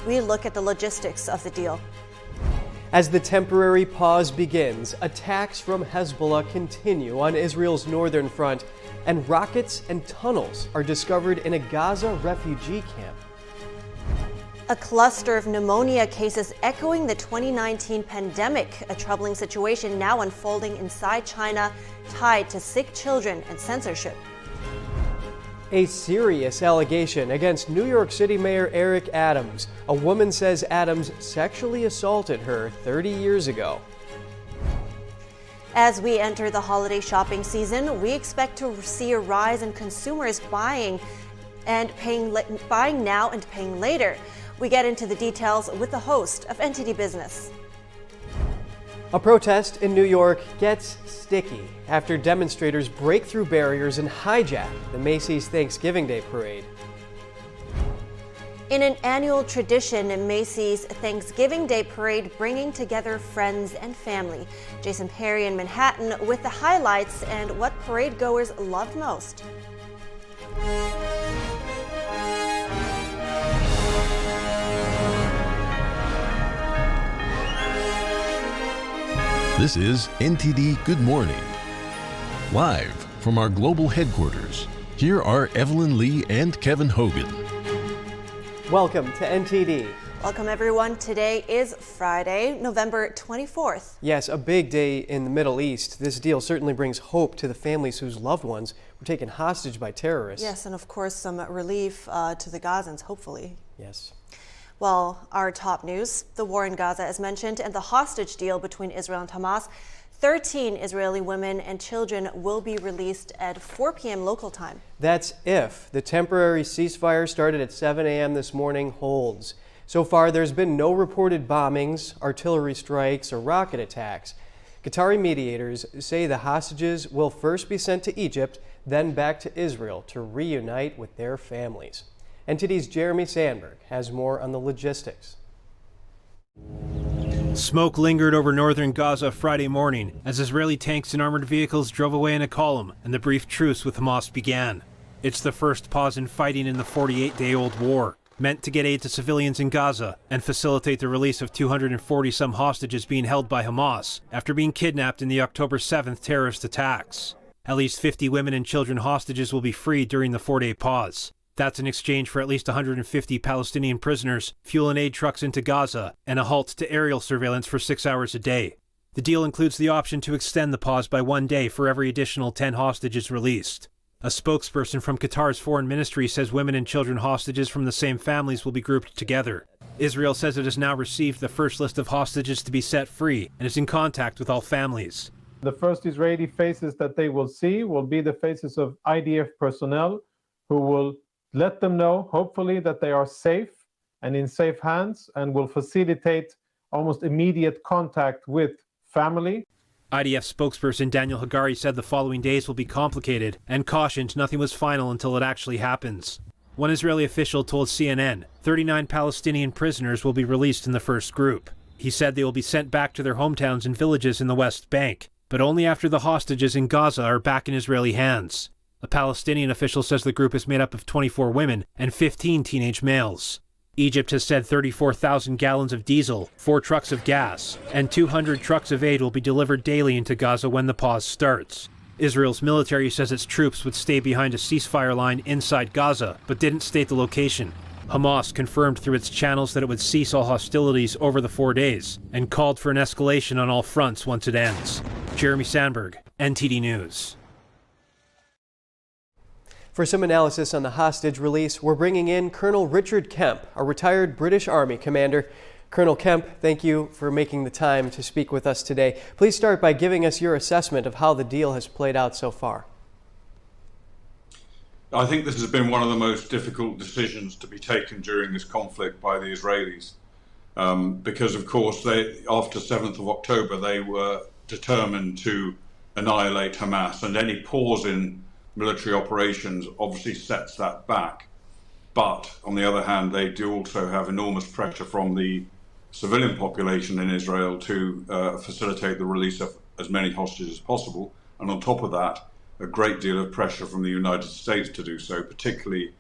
we look at the logistics of the deal. As the temporary pause begins, attacks from Hezbollah continue on Israel's northern front, and rockets and tunnels are discovered in a Gaza refugee camp. A cluster of pneumonia cases echoing the 2019 pandemic, a troubling situation now unfolding inside China, tied to sick children and censorship. A serious allegation against New York City Mayor Eric Adams. A woman says Adams sexually assaulted her 30 years ago. As we enter the holiday shopping season, we expect to see a rise in consumers buying now and paying later. We get into the details with the host of NTD Business. A protest in New York gets sticky after demonstrators break through barriers and hijack the Macy's Thanksgiving Day parade. In an annual tradition, Macy's Thanksgiving Day parade bringing together friends and family. Jason Perry in Manhattan with the highlights and what parade goers loved most. This is NTD Good Morning. Live from our global headquarters, here are Evelyn Lee and Kevin Hogan. Welcome to NTD. Welcome everyone. Today is Friday, November 24th. Yes, a big day in the Middle East. This deal certainly brings hope to the families whose loved ones were taken hostage by terrorists. Yes, and of course some relief to the Gazans, hopefully. Yes. Well, our top news, the war in Gaza as mentioned, and the hostage deal between Israel and Hamas. 13 Israeli women and children will be released at 4 p.m. local time. That's if the temporary ceasefire started at 7 a.m. this morning holds. So far, there's been no reported bombings, artillery strikes, or rocket attacks. Qatari mediators say the hostages will first be sent to Egypt, then back to Israel to reunite with their families. NTD's Jeremy Sandberg has more on the logistics. Smoke lingered over northern Gaza Friday morning as Israeli tanks and armored vehicles drove away in a column and the brief truce with Hamas began. It's the first pause in fighting in the 48-day-old war, meant to get aid to civilians in Gaza and facilitate the release of 240-some hostages being held by Hamas after being kidnapped in the October 7th terrorist attacks. At least 50 women and children hostages will be freed during the 4-day pause. That's in exchange for at least 150 Palestinian prisoners, fuel and aid trucks into Gaza, and a halt to aerial surveillance for 6 hours a day. The deal includes the option to extend the pause by 1 day for every additional 10 hostages released. A spokesperson from Qatar's foreign ministry says women and children hostages from the same families will be grouped together. Israel says it has now received the first list of hostages to be set free and is in contact with all families. The first Israeli faces that they will see will be the faces of IDF personnel who will let them know, hopefully, that they are safe and in safe hands and will facilitate almost immediate contact with family. IDF spokesperson Daniel Hagari said the following days will be complicated and cautioned nothing was final until it actually happens. One Israeli official told CNN 39 Palestinian prisoners will be released in the first group. He said they will be sent back to their hometowns and villages in the West Bank, but only after the hostages in Gaza are back in Israeli hands. A Palestinian official says the group is made up of 24 women and 15 teenage males. Egypt has said 34,000 gallons of diesel, 4 trucks of gas, and 200 trucks of aid will be delivered daily into Gaza when the pause starts. Israel's military says its troops would stay behind a ceasefire line inside Gaza, but didn't state the location. Hamas confirmed through its channels that it would cease all hostilities over the 4 days and called for an escalation on all fronts once it ends. Jeremy Sandberg, NTD News. For some analysis on the hostage release, we're bringing in Colonel Richard Kemp, a retired British Army commander. Colonel Kemp, thank you for making the time to speak with us today. Please start by giving us your assessment of how the deal has played out so far. I think this has been one of the most difficult decisions to be taken during this conflict by the Israelis, because of course after 7th of October they were determined to annihilate Hamas, and any pause in military operations obviously sets that back. But on the other hand, they do also have enormous pressure from the civilian population in Israel to facilitate the release of as many hostages as possible. And on top of that, a great deal of pressure from the United States to do so, particularly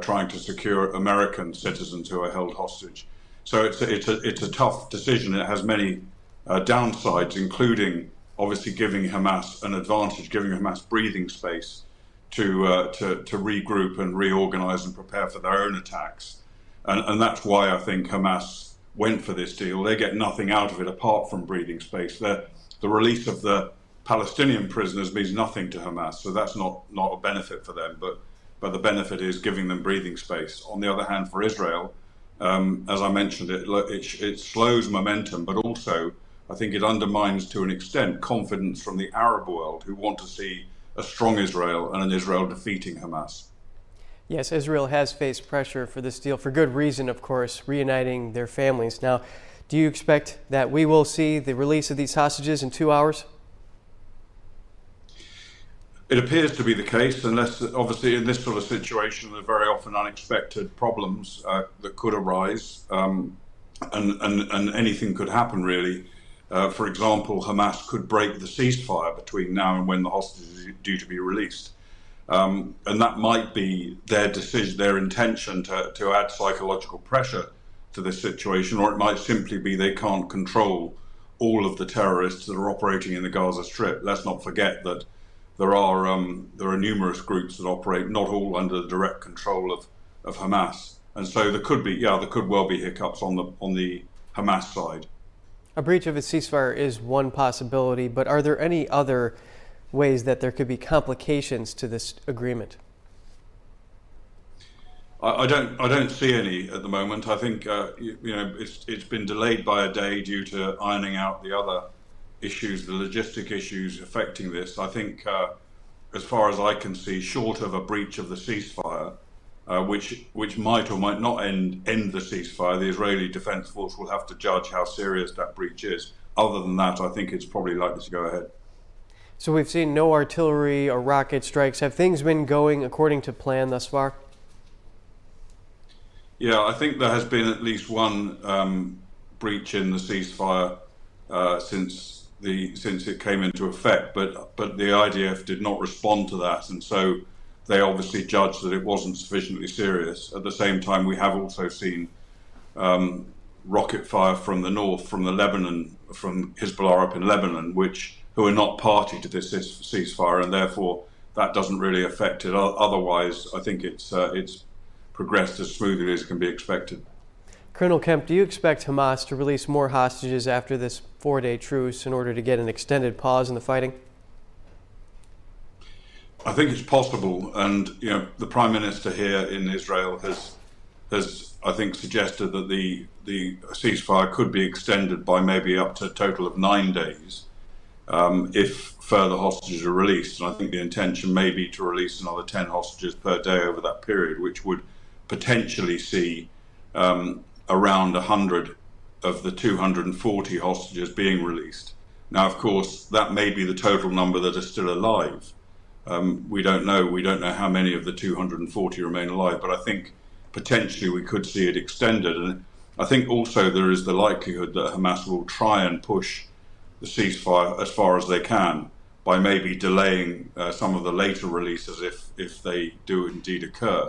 trying to secure American citizens who are held hostage. So it's a tough decision. It has many downsides, including obviously giving Hamas an advantage, giving Hamas breathing space to regroup and reorganize and prepare for their own attacks. And that's why I think Hamas went for this deal. They get nothing out of it apart from breathing space. The release of the Palestinian prisoners means nothing to Hamas, so that's not a benefit for them. But the benefit is giving them breathing space. On the other hand, for Israel, as I mentioned, it slows momentum, but also I think it undermines to an extent confidence from the Arab world, who want to see a strong Israel and an Israel defeating Hamas. Yes, Israel has faced pressure for this deal, for good reason, of course, reuniting their families. Now, do you expect that we will see the release of these hostages in 2 hours? It appears to be the case, unless obviously in this sort of situation there are very often unexpected problems that could arise, and anything could happen really. For example, Hamas could break the ceasefire between now and when the hostages are due to be released. And that might be their decision, their intention to add psychological pressure to this situation, or it might simply be they can't control all of the terrorists that are operating in the Gaza Strip. Let's not forget that there are numerous groups that operate, not all under the direct control of Hamas, and so there could well be hiccups on the Hamas side. A breach of a ceasefire is one possibility, but are there any other ways that there could be complications to this agreement? I don't see any at the moment. I think it's been delayed by a day due to ironing out the other issues, the logistic issues affecting this. I think, as far as I can see, short of a breach of the ceasefire, which might or might not end the ceasefire, the Israeli Defense Force will have to judge how serious that breach is. Other than that, I think it's probably likely to go ahead. So we've seen no artillery or rocket strikes. Have things been going according to plan thus far? Yeah, I think there has been at least one breach in the ceasefire since it came into effect, but the IDF did not respond to that, and so they obviously judged that it wasn't sufficiently serious. At the same time, we have also seen rocket fire from the north, from Lebanon, from Hezbollah up in Lebanon, who are not party to this ceasefire, and therefore that doesn't really affect it. Otherwise, I think it's progressed as smoothly as can be expected. Colonel Kemp, do you expect Hamas to release more hostages after this 4-day truce in order to get an extended pause in the fighting? I think it's possible, and the Prime Minister here in Israel has I think suggested that the ceasefire could be extended by maybe up to a total of 9 days if further hostages are released. And I think the intention may be to release another 10 hostages per day over that period, which would potentially see around 100 of the 240 hostages being released. Now, of course, that may be the total number that are still alive. We don't know how many of the 240 remain alive, but I think potentially we could see it extended. And I think also there is the likelihood that Hamas will try and push the ceasefire as far as they can by maybe delaying some of the later releases if they do indeed occur.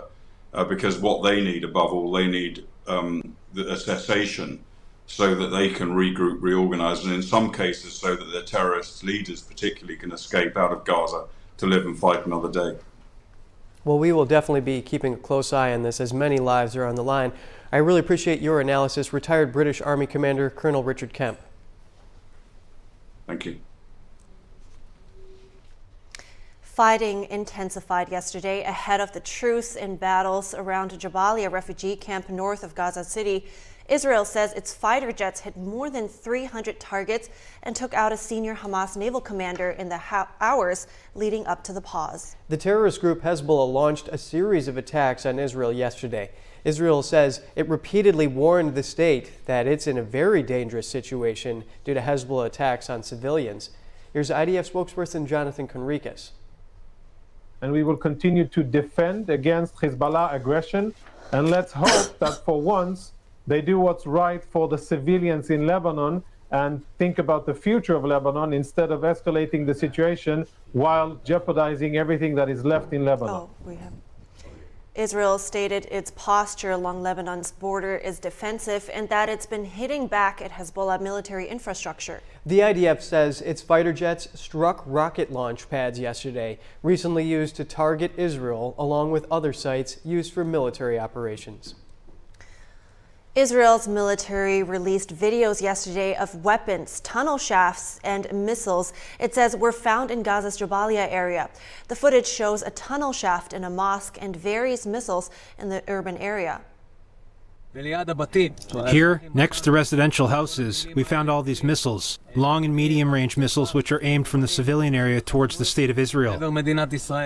Because what they need, above all, they need a cessation so that they can regroup, reorganize, and in some cases so that their terrorist leaders particularly can escape out of Gaza to live and fight another day. Well, we will definitely be keeping a close eye on this as many lives are on the line. I really appreciate your analysis, retired British Army Commander Colonel Richard Kemp. Thank you. Fighting intensified yesterday ahead of the truce in battles around Jabalia, a refugee camp north of Gaza City. Israel says its fighter jets hit more than 300 targets and took out a senior Hamas naval commander in the hours leading up to the pause. The terrorist group Hezbollah launched a series of attacks on Israel yesterday. Israel says it repeatedly warned the state that it's in a very dangerous situation due to Hezbollah attacks on civilians. Here's IDF spokesperson Jonathan Conricus. And we will continue to defend against Hezbollah aggression. And let's hope that for once they do what's right for the civilians in Lebanon and think about the future of Lebanon instead of escalating the situation while jeopardizing everything that is left in Lebanon. Israel stated its posture along Lebanon's border is defensive and that it's been hitting back at Hezbollah military infrastructure. The IDF says its fighter jets struck rocket launch pads yesterday, recently used to target Israel, along with other sites used for military operations. Israel's military released videos yesterday of weapons, tunnel shafts, and missiles it says were found in Gaza's Jabalia area. The footage shows a tunnel shaft in a mosque and various missiles in the urban area. Here, next to residential houses, we found all these missiles, long and medium-range missiles which are aimed from the civilian area towards the state of Israel.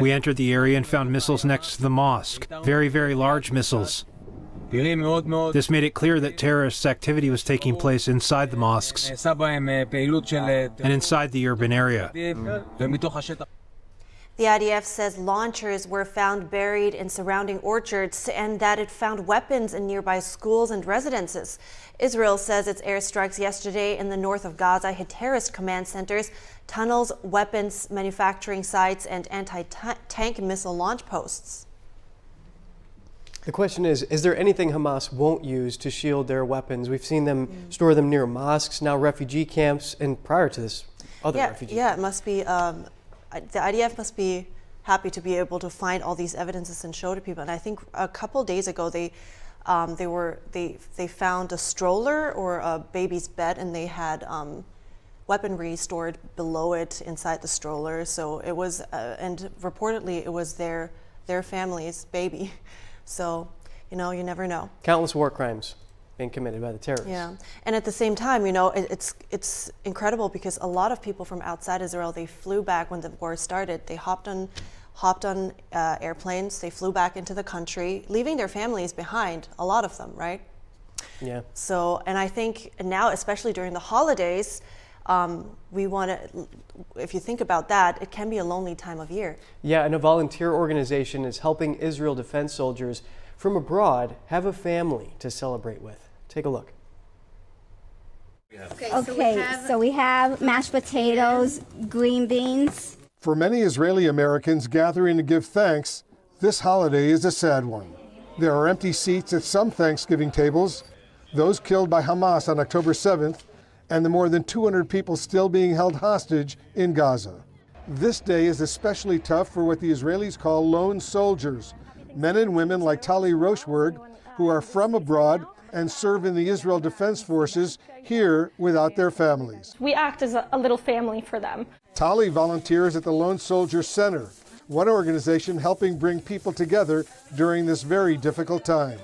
We entered the area and found missiles next to the mosque, very, very large missiles. This made it clear that terrorist activity was taking place inside the mosques and inside the urban area. The IDF says launchers were found buried in surrounding orchards and that it found weapons in nearby schools and residences. Israel says its airstrikes yesterday in the north of Gaza hit terrorist command centers, tunnels, weapons manufacturing sites, and anti-tank missile launch posts. The question is there anything Hamas won't use to shield their weapons? We've seen them store them near mosques, now refugee camps, and prior to this, other refugee camps. Yeah, it must be, the IDF must be happy to be able to find all these evidences and show to people. And I think a couple days ago, they found a stroller or a baby's bed, and they had weaponry stored below it inside the stroller. So it was, and reportedly it was their family's baby. So, you know, you never know. Countless war crimes being committed by the terrorists. Yeah, and at the same time, you know, it's incredible because a lot of people from outside Israel, they flew back when the war started. They hopped on airplanes, they flew back into the country, leaving their families behind, a lot of them, right? Yeah. So, and I think now, especially during the holidays, we want to, if you think about that, it can be a lonely time of year. Yeah, and a volunteer organization is helping Israel defense soldiers from abroad have a family to celebrate with. Take a look. Okay, so we have mashed potatoes, green beans. For many Israeli Americans gathering to give thanks, this holiday is a sad one. There are empty seats at some Thanksgiving tables, those killed by Hamas on October 7th, and the more than 200 people still being held hostage in Gaza. This day is especially tough for what the Israelis call lone soldiers, men and women like Tali Roshberg, who are from abroad and serve in the Israel Defense Forces here without their families. We act as a little family for them. Tali volunteers at the Lone Soldier Center, one organization helping bring people together during this very difficult time.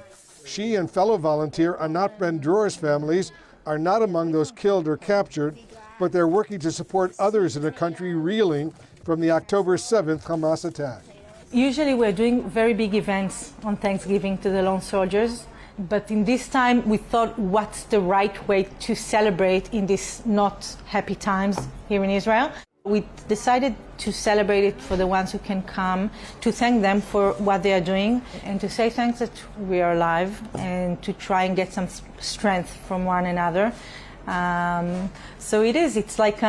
She and fellow volunteer Anat Ben-Dror's families are not among those killed or captured, but they're working to support others in a country reeling from the October 7th Hamas attack. Usually we're doing very big events on Thanksgiving to the lone soldiers, but in this time we thought what's the right way to celebrate in these not happy times here in Israel. We decided to celebrate it for the ones who can come, to thank them for what they are doing, and to say thanks that we are alive, and to try and get some strength from one another. So it's like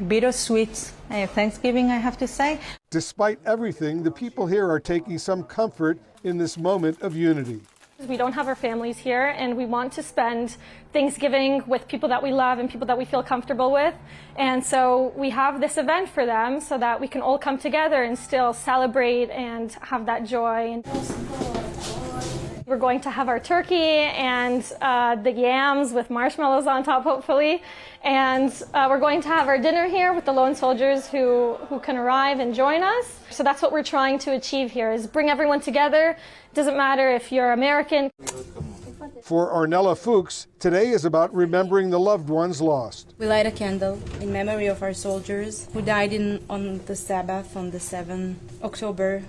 bittersweet Thanksgiving, I have to say. Despite everything, the people here are taking some comfort in this moment of unity. We don't have our families here, and we want to spend Thanksgiving with people that we love and people that we feel comfortable with. And so we have this event for them so that we can all come together and still celebrate and have that joy. We're going to have our turkey and the yams with marshmallows on top, hopefully. And we're going to have our dinner here with the lone soldiers who can arrive and join us. So that's what we're trying to achieve here, is bring everyone together. It doesn't matter if you're American. For Ornella Fuchs, today is about remembering the loved ones lost. We light a candle in memory of our soldiers who died on the Sabbath on the 7th October.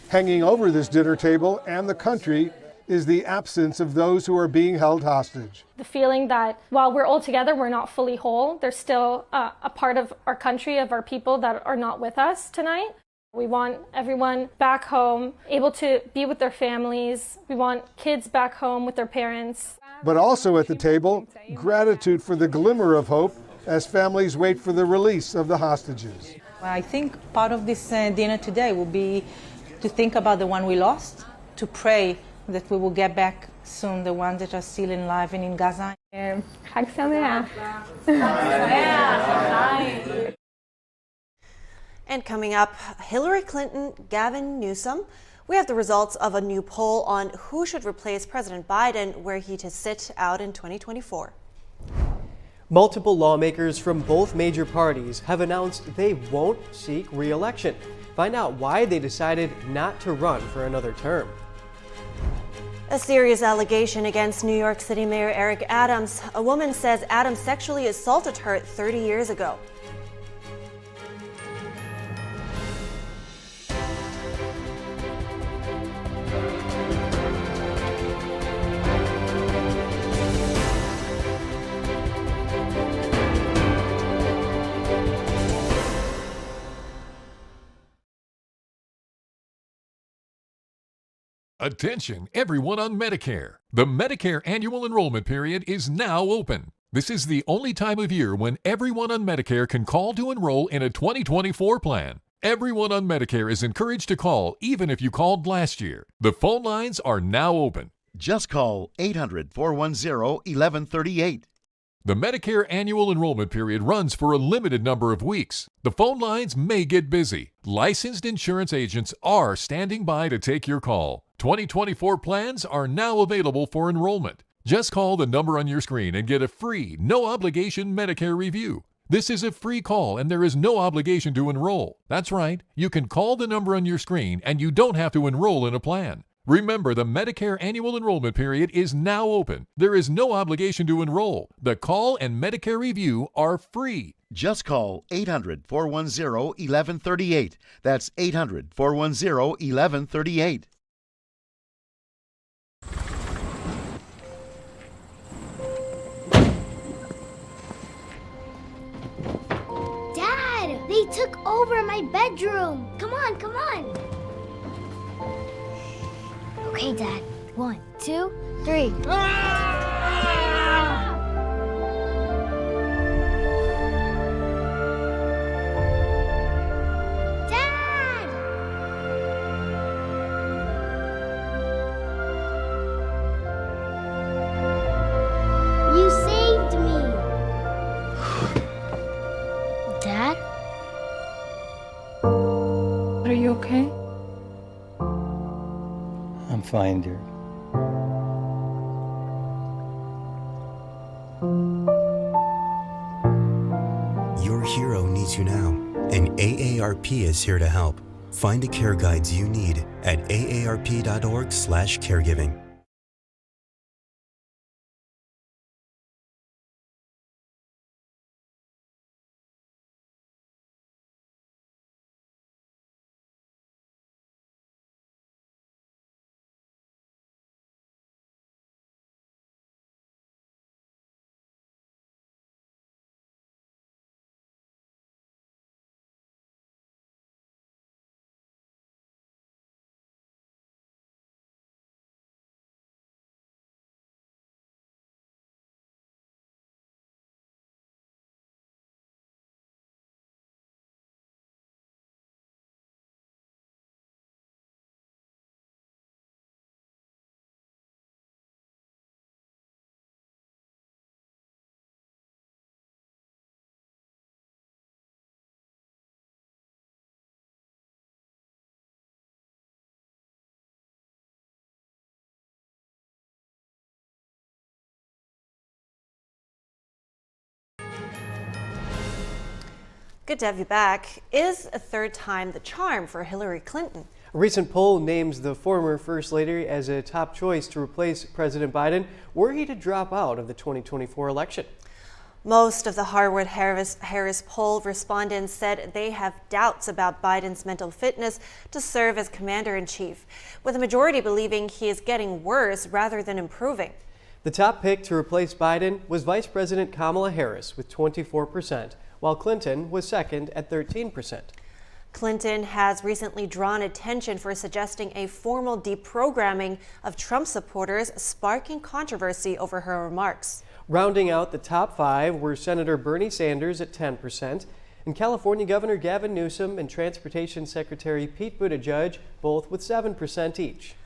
Hanging over this dinner table and the country is the absence of those who are being held hostage. The feeling that while we're all together, we're not fully whole. There's still a part of our country, of our people that are not with us tonight. We want everyone back home, able to be with their families. We want kids back home with their parents. But also at the table, gratitude for the glimmer of hope as families wait for the release of the hostages. I think part of this dinner today will be to think about the one we lost, to pray that we will get back soon the ones that are still alive and in Gaza. Chag Sameach. And coming up, Hillary Clinton, Gavin Newsom. We have the results of a new poll on who should replace President Biden were he to sit out in 2024. Multiple lawmakers from both major parties have announced they won't seek re-election. Find out why they decided not to run for another term. A serious allegation against New York City Mayor Eric Adams. A woman says Adams sexually assaulted her 30 years ago. Attention, everyone on Medicare. The Medicare annual enrollment period is now open. This is the only time of year when everyone on Medicare can call to enroll in a 2024 plan. Everyone on Medicare is encouraged to call even if you called last year. The phone lines are now open. Just call 800-410-1138. The Medicare annual enrollment period runs for a limited number of weeks. The phone lines may get busy. Licensed insurance agents are standing by to take your call. 2024 plans are now available for enrollment. Just call the number on your screen and get a free, no-obligation Medicare review. This is a free call and there is no obligation to enroll. That's right, you can call the number on your screen and you don't have to enroll in a plan. Remember, the Medicare annual enrollment period is now open. There is no obligation to enroll. The call and Medicare review are free. Just call 800-410-1138. That's 800-410-1138. Dad, they took over my bedroom. Come on, come on. Okay, Dad. 1, 2, 3. Dad! You saved me. Dad? Are you okay? I'm fine, dear. Your hero needs you now, and AARP is here to help. Find the care guides you need at aarp.org/caregiving. Good to have you back. Is a third time the charm for Hillary Clinton? A recent poll names the former First Lady as a top choice to replace President Biden were he to drop out of the 2024 election. Most of the Harvard-Harris poll respondents said they have doubts about Biden's mental fitness to serve as commander-in-chief, with a majority believing he is getting worse rather than improving. The top pick to replace Biden was Vice President Kamala Harris with 24%, while Clinton was second at 13%. Clinton has recently drawn attention for suggesting a formal deprogramming of Trump supporters, sparking controversy over her remarks. Rounding out the top five were Senator Bernie Sanders at 10%, and California Governor Gavin Newsom and Transportation Secretary Pete Buttigieg, both with 7% each.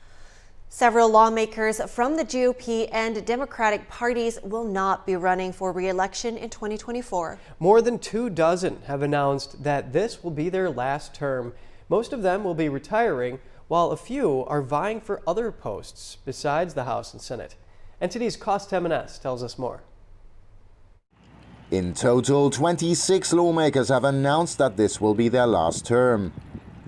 Several lawmakers from the GOP and Democratic parties will not be running for re-election in 2024. More than 24 have announced that this will be their last term. Most of them will be retiring, while a few are vying for other posts besides the House and Senate. NTD's Cost Temenes tells us more. In total, 26 lawmakers have announced that this will be their last term.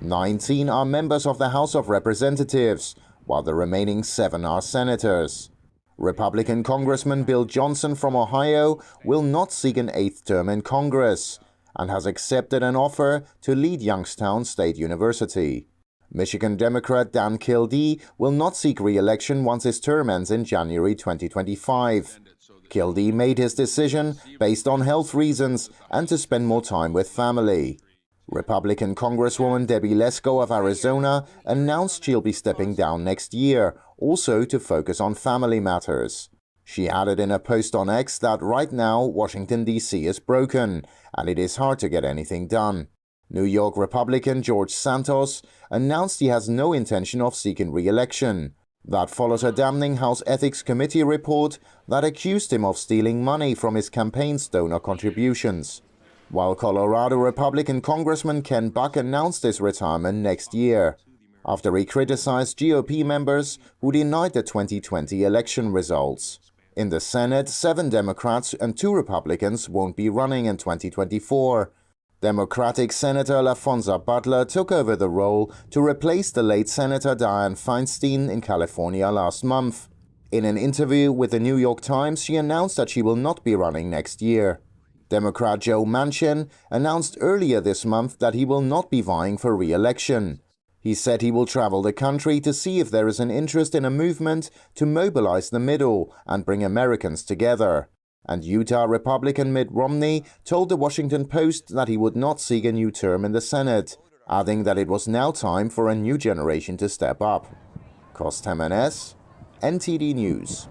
19 are members of the House of Representatives, while the remaining 7 are senators. Republican Congressman Bill Johnson from Ohio will not seek an 8th term in Congress and has accepted an offer to lead Youngstown State University. Michigan Democrat Dan Kildee will not seek re-election once his term ends in January 2025. Kildee made his decision based on health reasons and to spend more time with family. Republican Congresswoman Debbie Lesko of Arizona announced she'll be stepping down next year, also to focus on family matters. She added in a post on X that right now Washington, D.C. is broken and it is hard to get anything done. New York Republican George Santos announced he has no intention of seeking re-election. That follows a damning House Ethics Committee report that accused him of stealing money from his campaign's donor contributions. While Colorado Republican Congressman Ken Buck announced his retirement next year, after he criticized GOP members who denied the 2020 election results. In the Senate, 7 Democrats and 2 Republicans won't be running in 2024. Democratic Senator LaFonza Butler took over the role to replace the late Senator Dianne Feinstein in California last month. In an interview with the New York Times, she announced that she will not be running next year. Democrat Joe Manchin announced earlier this month that he will not be vying for re-election. He said he will travel the country to see if there is an interest in a movement to mobilize the middle and bring Americans together. And Utah Republican Mitt Romney told the Washington Post that he would not seek a new term in the Senate, adding that it was now time for a new generation to step up. Cost Temenes, NTD News.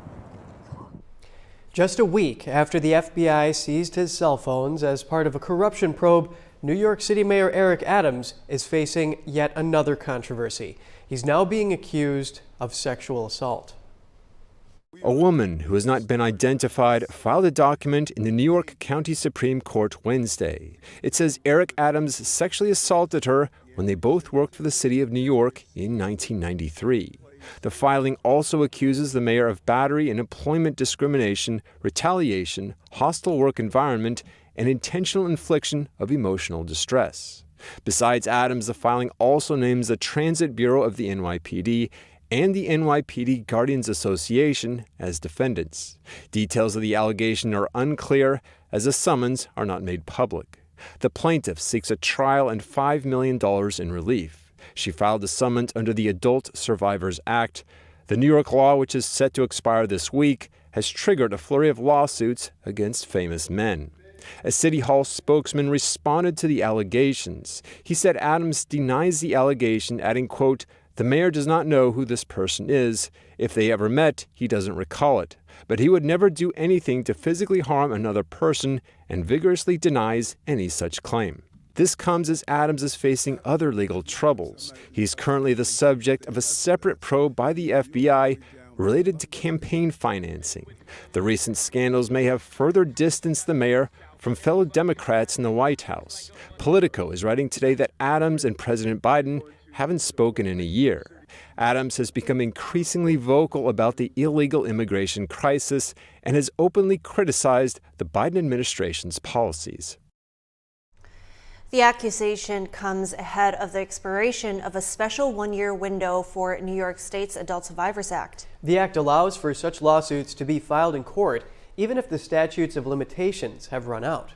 Just a week after the FBI seized his cell phones as part of a corruption probe, New York City Mayor Eric Adams is facing yet another controversy. He's now being accused of sexual assault. A woman who has not been identified filed a document in the New York County Supreme Court Wednesday. It says Eric Adams sexually assaulted her when they both worked for the city of New York in 1993. The filing also accuses the mayor of battery and employment discrimination, retaliation, hostile work environment, and intentional infliction of emotional distress. Besides Adams, the filing also names the Transit Bureau of the NYPD and the NYPD Guardians Association as defendants. Details of the allegation are unclear, as the summons are not made public. The plaintiff seeks a trial and $5 million in relief. She filed a summons under the Adult Survivors Act. The New York law, which is set to expire this week, has triggered a flurry of lawsuits against famous men. A City Hall spokesman responded to the allegations. He said Adams denies the allegation, adding, quote, "The mayor does not know who this person is. If they ever met, he doesn't recall it. But he would never do anything to physically harm another person and vigorously denies any such claim." This comes as Adams is facing other legal troubles. He's currently the subject of a separate probe by the FBI related to campaign financing. The recent scandals may have further distanced the mayor from fellow Democrats in the White House. Politico is writing today that Adams and President Biden haven't spoken in a year. Adams has become increasingly vocal about the illegal immigration crisis and has openly criticized the Biden administration's policies. The accusation comes ahead of the expiration of a special one-year window for New York State's Adult Survivors Act. The act allows for such lawsuits to be filed in court, even if the statutes of limitations have run out.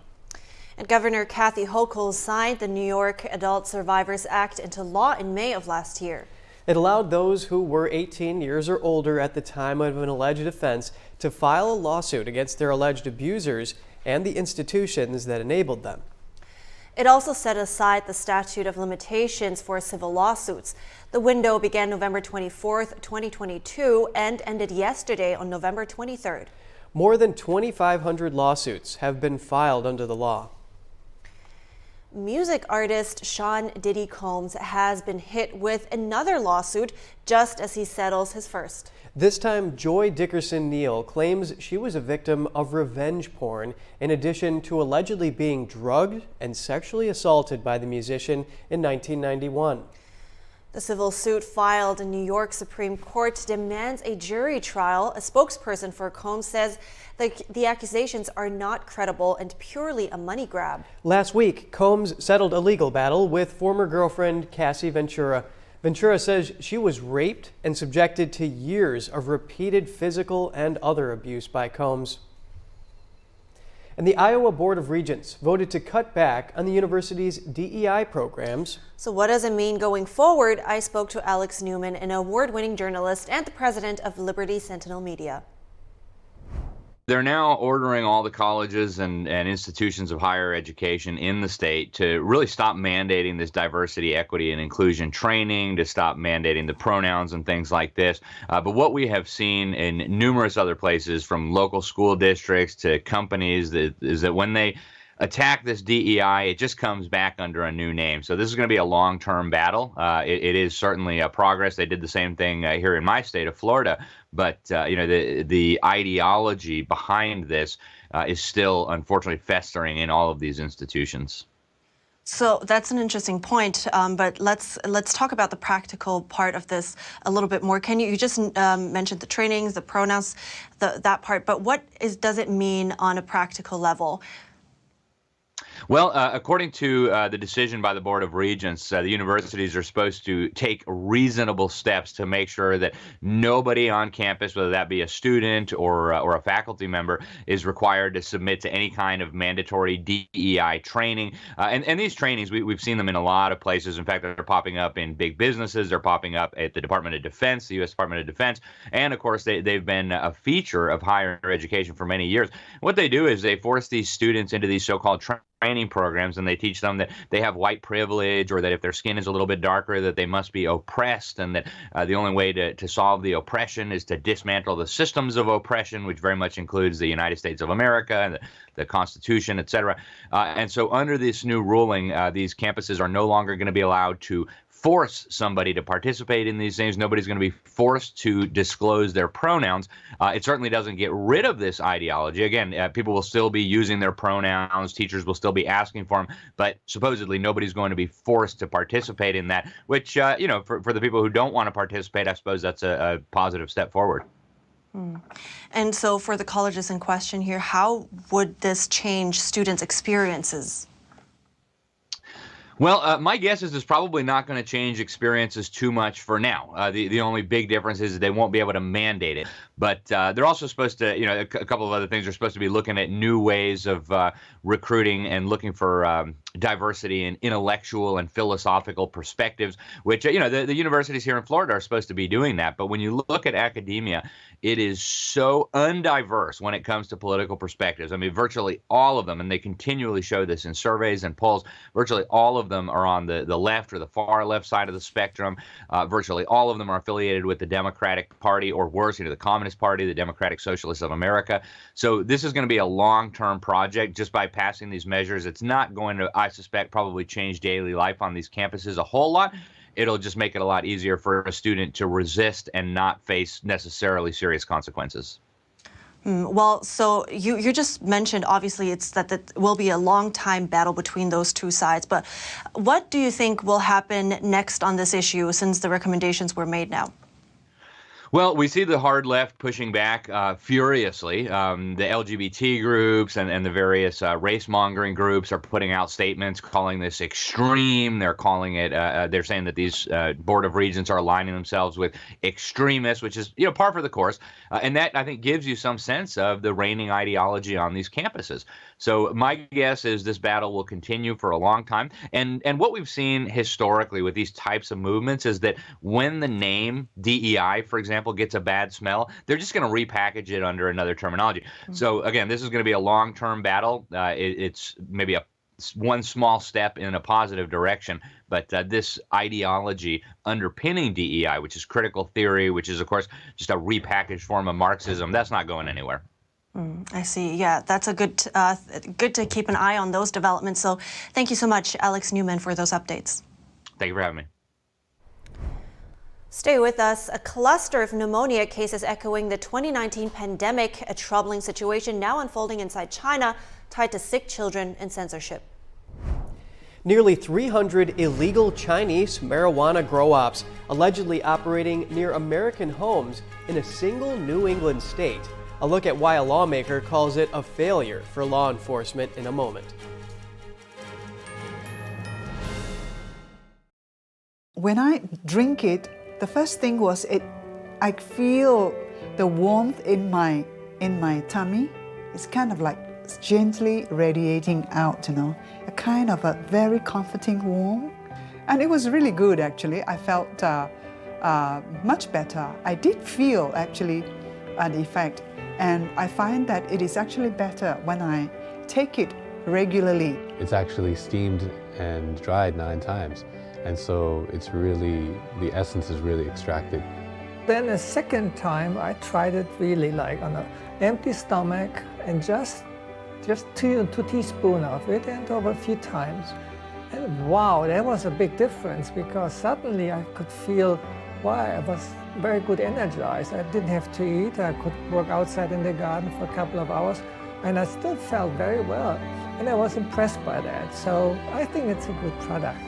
And Governor Kathy Hochul signed the New York Adult Survivors Act into law in May of last year. It allowed those who were 18 years or older at the time of an alleged offense to file a lawsuit against their alleged abusers and the institutions that enabled them. It also set aside the statute of limitations for civil lawsuits. The window began November 24th, 2022 and ended yesterday on November 23rd. More than 2,500 lawsuits have been filed under the law. Music artist Sean Diddy Combs has been hit with another lawsuit just as he settles his first. This time, Joy Dickerson Neal claims she was a victim of revenge porn, in addition to allegedly being drugged and sexually assaulted by the musician in 1991. The civil suit filed in New York Supreme Court demands a jury trial. A spokesperson for Combs says the accusations are not credible and purely a money grab. Last week, Combs settled a legal battle with former girlfriend Cassie Ventura. Ventura says she was raped and subjected to years of repeated physical and other abuse by Combs. And the Iowa Board of Regents voted to cut back on the university's DEI programs. So what does it mean going forward? I spoke to Alex Newman, an award-winning journalist and the president of Liberty Sentinel Media. They're now ordering all the colleges and institutions of higher education in the state to really stop mandating this diversity, equity, and inclusion training, to stop mandating the pronouns and things like this. But what we have seen in numerous other places, from local school districts to companies, is that when they attack this DEI, it just comes back under a new name. So this is going to be a long-term battle. It is certainly a progress. They did the same thing here in my state of Florida. But the ideology behind this is still, unfortunately, festering in all of these institutions. So that's an interesting point, but let's talk about the practical part of this a little bit more. Can you just mentioned the trainings, the pronouns, that part, but what does it mean on a practical level? Well, according to the decision by the Board of Regents, the universities are supposed to take reasonable steps to make sure that nobody on campus, whether that be a student or a faculty member, is required to submit to any kind of mandatory DEI training. And these trainings, we've seen them in a lot of places. In fact, they're popping up in big businesses. They're popping up at the Department of Defense, the U.S. Department of Defense. And, of course, they've been a feature of higher education for many years. What they do is they force these students into these so-called training programs, and they teach them that they have white privilege, or that if their skin is a little bit darker, that they must be oppressed, and that the only way to solve the oppression is to dismantle the systems of oppression, which very much includes the United States of America and the Constitution, etc. And so under this new ruling, these campuses are no longer going to be allowed to force somebody to participate in these things. Nobody's going to be forced to disclose their pronouns. It certainly doesn't get rid of this ideology. Again, people will still be using their pronouns. Teachers will still be asking for them. But supposedly nobody's going to be forced to participate in that, which, for the people who don't want to participate, I suppose that's a positive step forward. And so for the colleges in question here, how would this change students' experiences? Well, my guess is it's probably not going to change experiences too much for now. The only big difference is they won't be able to mandate it. But they're also supposed to, a couple of other things. They're supposed to be looking at new ways of recruiting and looking for diversity in intellectual and philosophical perspectives, which, the universities here in Florida are supposed to be doing that. But when you look at academia, it is so undiverse when it comes to political perspectives. I mean, virtually all of them, and they continually show this in surveys and polls, virtually all of them are on the left or the far left side of the spectrum. Virtually all of them are affiliated with the Democratic Party, or worse, the Communist Party, the Democratic Socialists of America. So this is going to be a long-term project. Just by passing these measures, it's not going to, I suspect, probably change daily life on these campuses a whole lot. It'll just make it a lot easier for a student to resist and not face necessarily serious consequences. Well, so you just mentioned, obviously, it's that it will be a long time battle between those two sides. But what do you think will happen next on this issue, since the recommendations were made now? Well, we see the hard left pushing back furiously. The LGBT groups and the various race-mongering groups are putting out statements calling this extreme. They're calling it, they're saying that these Board of Regents are aligning themselves with extremists, which is, par for the course. And that, I think, gives you some sense of the reigning ideology on these campuses. So my guess is this battle will continue for a long time. And what we've seen historically with these types of movements is that when the name DEI, for example, gets a bad smell, they're just going to repackage it under another terminology. So again, this is going to be a long-term battle. It's maybe one small step in a positive direction, but this ideology underpinning DEI, which is critical theory, which is, of course, just a repackaged form of Marxism, that's not going anywhere. I see. Yeah, that's a good to keep an eye on those developments. So thank you so much, Alex Newman, for those updates. Thank you for having me. Stay with us. A cluster of pneumonia cases echoing the 2019 pandemic, a troubling situation now unfolding inside China, tied to sick children and censorship. Nearly 300 illegal Chinese marijuana grow-ops allegedly operating near American homes in a single New England state. A look at why a lawmaker calls it a failure for law enforcement in a moment. When I drink it, the first thing was I feel the warmth in my tummy. It's kind of like gently radiating out, a kind of a very comforting warmth. And it was really good, actually. I felt much better. I did feel, actually, an effect. And I find that it is actually better when I take it regularly. It's actually steamed and dried 9 times. And so it's really, the essence is really extracted. Then the second time I tried it really like on an empty stomach and just 2 teaspoons of it and over a few times. And wow, that was a big difference because suddenly I could feel, wow, I was very good energized. I didn't have to eat. I could work outside in the garden for a couple of hours and I still felt very well. And I was impressed by that. So I think it's a good product.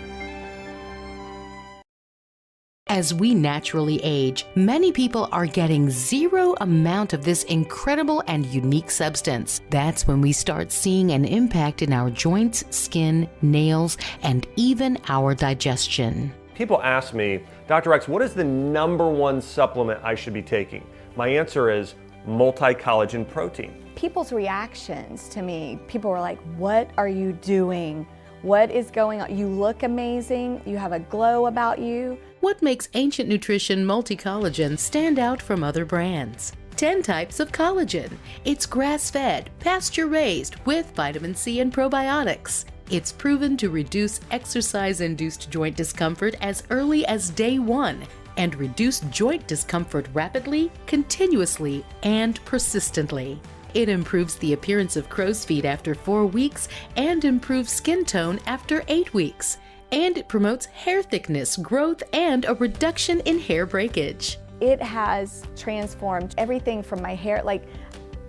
As we naturally age, many people are getting zero amount of this incredible and unique substance. That's when we start seeing an impact in our joints, skin, nails, and even our digestion. People ask me, Dr. X, what is the #1 supplement I should be taking? My answer is multi-collagen protein. People's reactions to me, people were like, what are you doing? What is going on? You look amazing. You have a glow about you. What makes Ancient Nutrition Multi-Collagen stand out from other brands? 10 types of collagen. It's grass-fed, pasture-raised with vitamin C and probiotics. It's proven to reduce exercise-induced joint discomfort as early as day 1 and reduce joint discomfort rapidly, continuously, and persistently. It improves the appearance of crow's feet after 4 weeks and improves skin tone after 8 weeks. And it promotes hair thickness, growth, and a reduction in hair breakage. It has transformed everything from my hair. Like,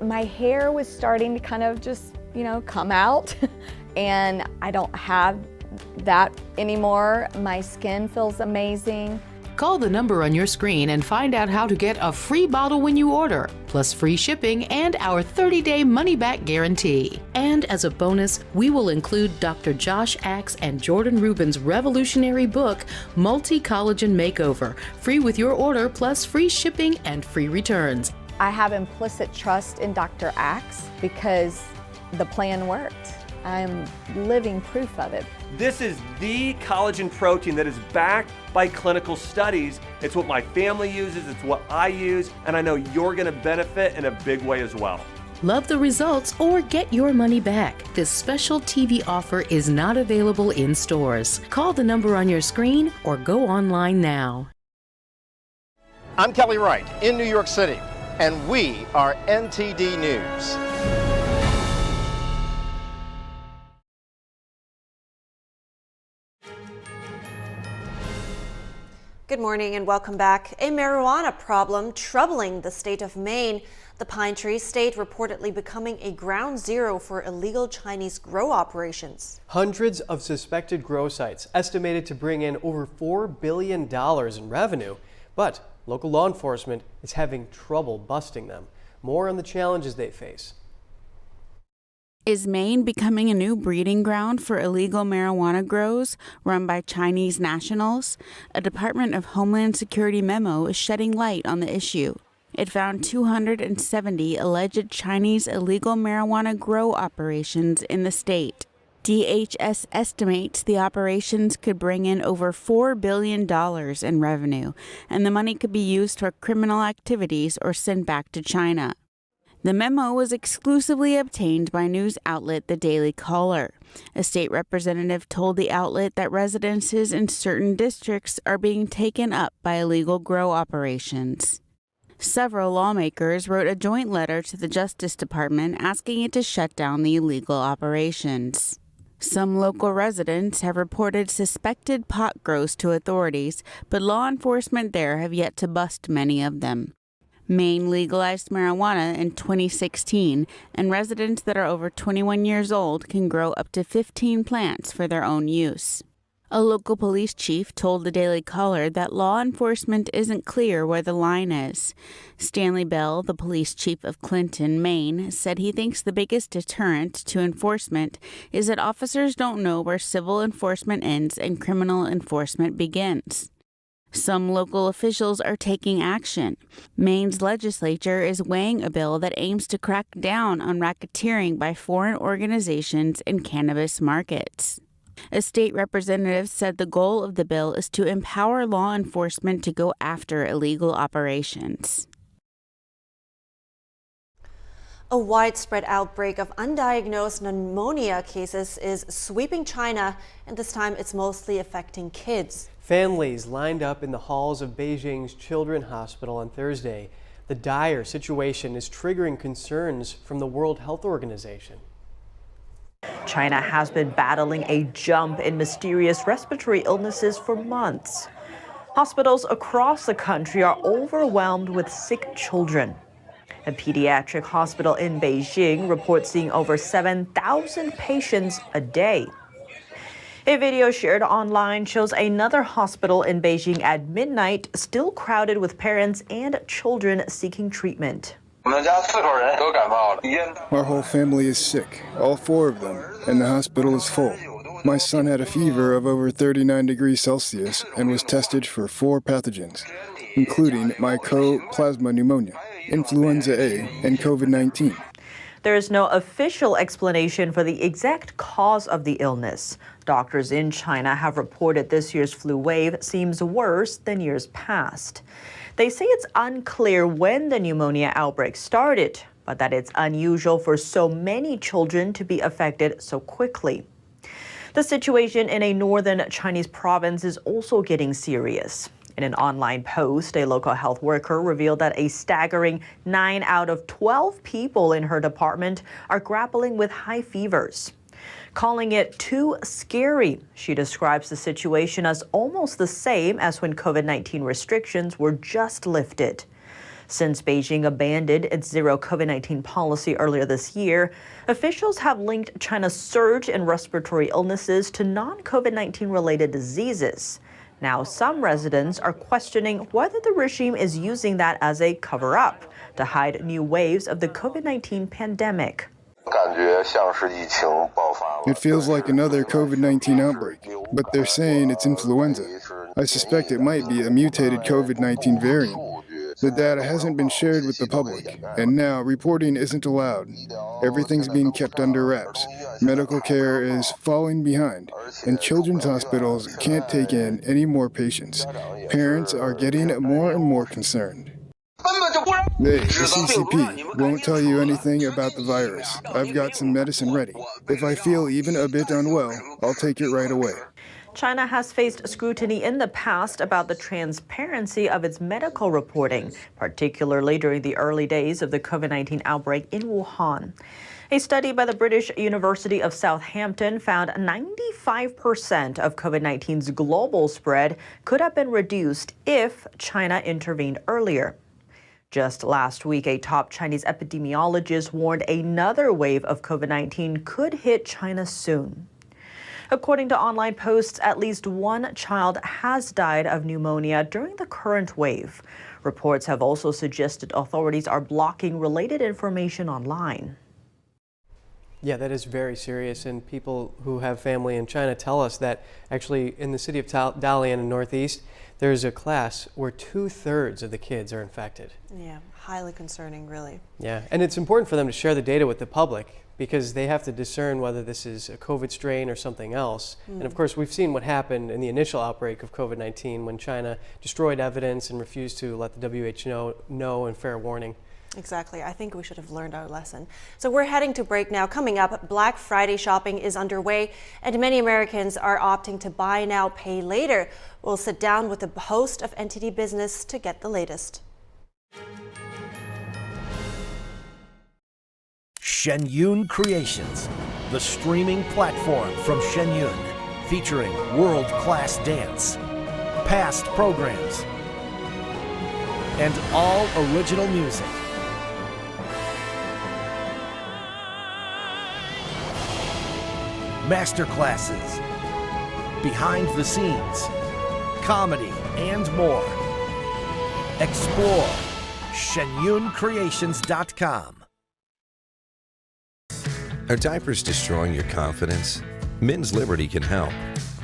my hair was starting to kind of just, come out, and I don't have that anymore. My skin feels amazing. Call the number on your screen and find out how to get a free bottle when you order, plus free shipping and our 30-day money-back guarantee. And as a bonus, we will include Dr. Josh Axe and Jordan Rubin's revolutionary book, Multi-Collagen Makeover, free with your order, plus free shipping and free returns. I have implicit trust in Dr. Axe because the plan worked. I'm living proof of it. This is the collagen protein that is backed by clinical studies. It's what my family uses, it's what I use, and I know you're gonna benefit in a big way as well. Love the results or get your money back. This special TV offer is not available in stores. Call the number on your screen or go online now. I'm Kelly Wright in New York City, and we are NTD News. Good morning and welcome back. A marijuana problem troubling the state of Maine. The Pine Tree State reportedly becoming a ground zero for illegal Chinese grow operations. Hundreds of suspected grow sites estimated to bring in over $4 billion in revenue, but local law enforcement is having trouble busting them. More on the challenges they face. Is Maine becoming a new breeding ground for illegal marijuana grows run by Chinese nationals? A Department of Homeland Security memo is shedding light on the issue. It found 270 alleged Chinese illegal marijuana grow operations in the state. DHS estimates the operations could bring in over $4 billion in revenue, and the money could be used for criminal activities or sent back to China. The memo was exclusively obtained by news outlet The Daily Caller. A state representative told the outlet that residences in certain districts are being taken up by illegal grow operations. Several lawmakers wrote a joint letter to the Justice Department asking it to shut down the illegal operations. Some local residents have reported suspected pot grows to authorities, but law enforcement there have yet to bust many of them. Maine legalized marijuana in 2016, and residents that are over 21 years old can grow up to 15 plants for their own use. A local police chief told the Daily Caller that law enforcement isn't clear where the line is. Stanley Bell, the police chief of Clinton, Maine, said he thinks the biggest deterrent to enforcement is that officers don't know where civil enforcement ends and criminal enforcement begins. Some local officials are taking action. Maine's legislature is weighing a bill that aims to crack down on racketeering by foreign organizations in cannabis markets. A state representative said the goal of the bill is to empower law enforcement to go after illegal operations. A widespread outbreak of undiagnosed pneumonia cases is sweeping China, and this time it's mostly affecting kids. Families lined up in the halls of Beijing's Children's Hospital on Thursday. The dire situation is triggering concerns from the World Health Organization. China has been battling a jump in mysterious respiratory illnesses for months. Hospitals across the country are overwhelmed with sick children. A pediatric hospital in Beijing reports seeing over 7,000 patients a day. A video shared online shows another hospital in Beijing at midnight, still crowded with parents and children seeking treatment. Our whole family is sick, all 4 of them, and the hospital is full. My son had a fever of over 39 degrees Celsius and was tested for 4 pathogens, including mycoplasma pneumonia, influenza A, and COVID-19. There is no official explanation for the exact cause of the illness. Doctors in China have reported this year's flu wave seems worse than years past. They say it's unclear when the pneumonia outbreak started, but that it's unusual for so many children to be affected so quickly. The situation in a northern Chinese province is also getting serious. In an online post, a local health worker revealed that a staggering 9 out of 12 people in her department are grappling with high fevers. Calling it too scary, she describes the situation as almost the same as when COVID-19 restrictions were just lifted. Since Beijing abandoned its zero COVID-19 policy earlier this year, officials have linked China's surge in respiratory illnesses to non-COVID-19 related diseases. Now, some residents are questioning whether the regime is using that as a cover-up to hide new waves of the COVID-19 pandemic. It feels like another COVID-19 outbreak, but they're saying it's influenza. I suspect it might be a mutated COVID-19 variant. The data hasn't been shared with the public, and now reporting isn't allowed. Everything's being kept under wraps. Medical care is falling behind, and children's hospitals can't take in any more patients. Parents are getting more and more concerned. The CCP won't tell you anything about the virus. I've got some medicine ready. If I feel even a bit unwell, I'll take it right away. China has faced scrutiny in the past about the transparency of its medical reporting, particularly during the early days of the COVID-19 outbreak in Wuhan. A study by the British University of Southampton found 95% of COVID-19's global spread could have been reduced if China intervened earlier. Just last week, a top Chinese epidemiologist warned another wave of COVID-19 could hit China soon. According to online posts, at least 1 child has died of pneumonia during the current wave. Reports have also suggested authorities are blocking related information online. Yeah, that is very serious, and people who have family in China tell us that actually in the city of Dalian in Northeast, there's a class where 2/3 of the kids are infected. Yeah, highly concerning, really. Yeah, and it's important for them to share the data with the public because they have to discern whether this is a COVID strain or something else. And of course, we've seen what happened in the initial outbreak of COVID-19 when China destroyed evidence and refused to let the W.H.O know in fair warning. Exactly. I think we should have learned our lesson. So we're heading to break now. Coming up, Black Friday shopping is underway, and many Americans are opting to buy now, pay later. We'll sit down with the host of NTD Business to get the latest. Shen Yun Creations, the streaming platform from Shen Yun, featuring world-class dance, past programs, and all original music. Masterclasses, behind the scenes, comedy, and more. Explore ShenYunCreations.com. Are diapers destroying your confidence? Men's Liberty can help.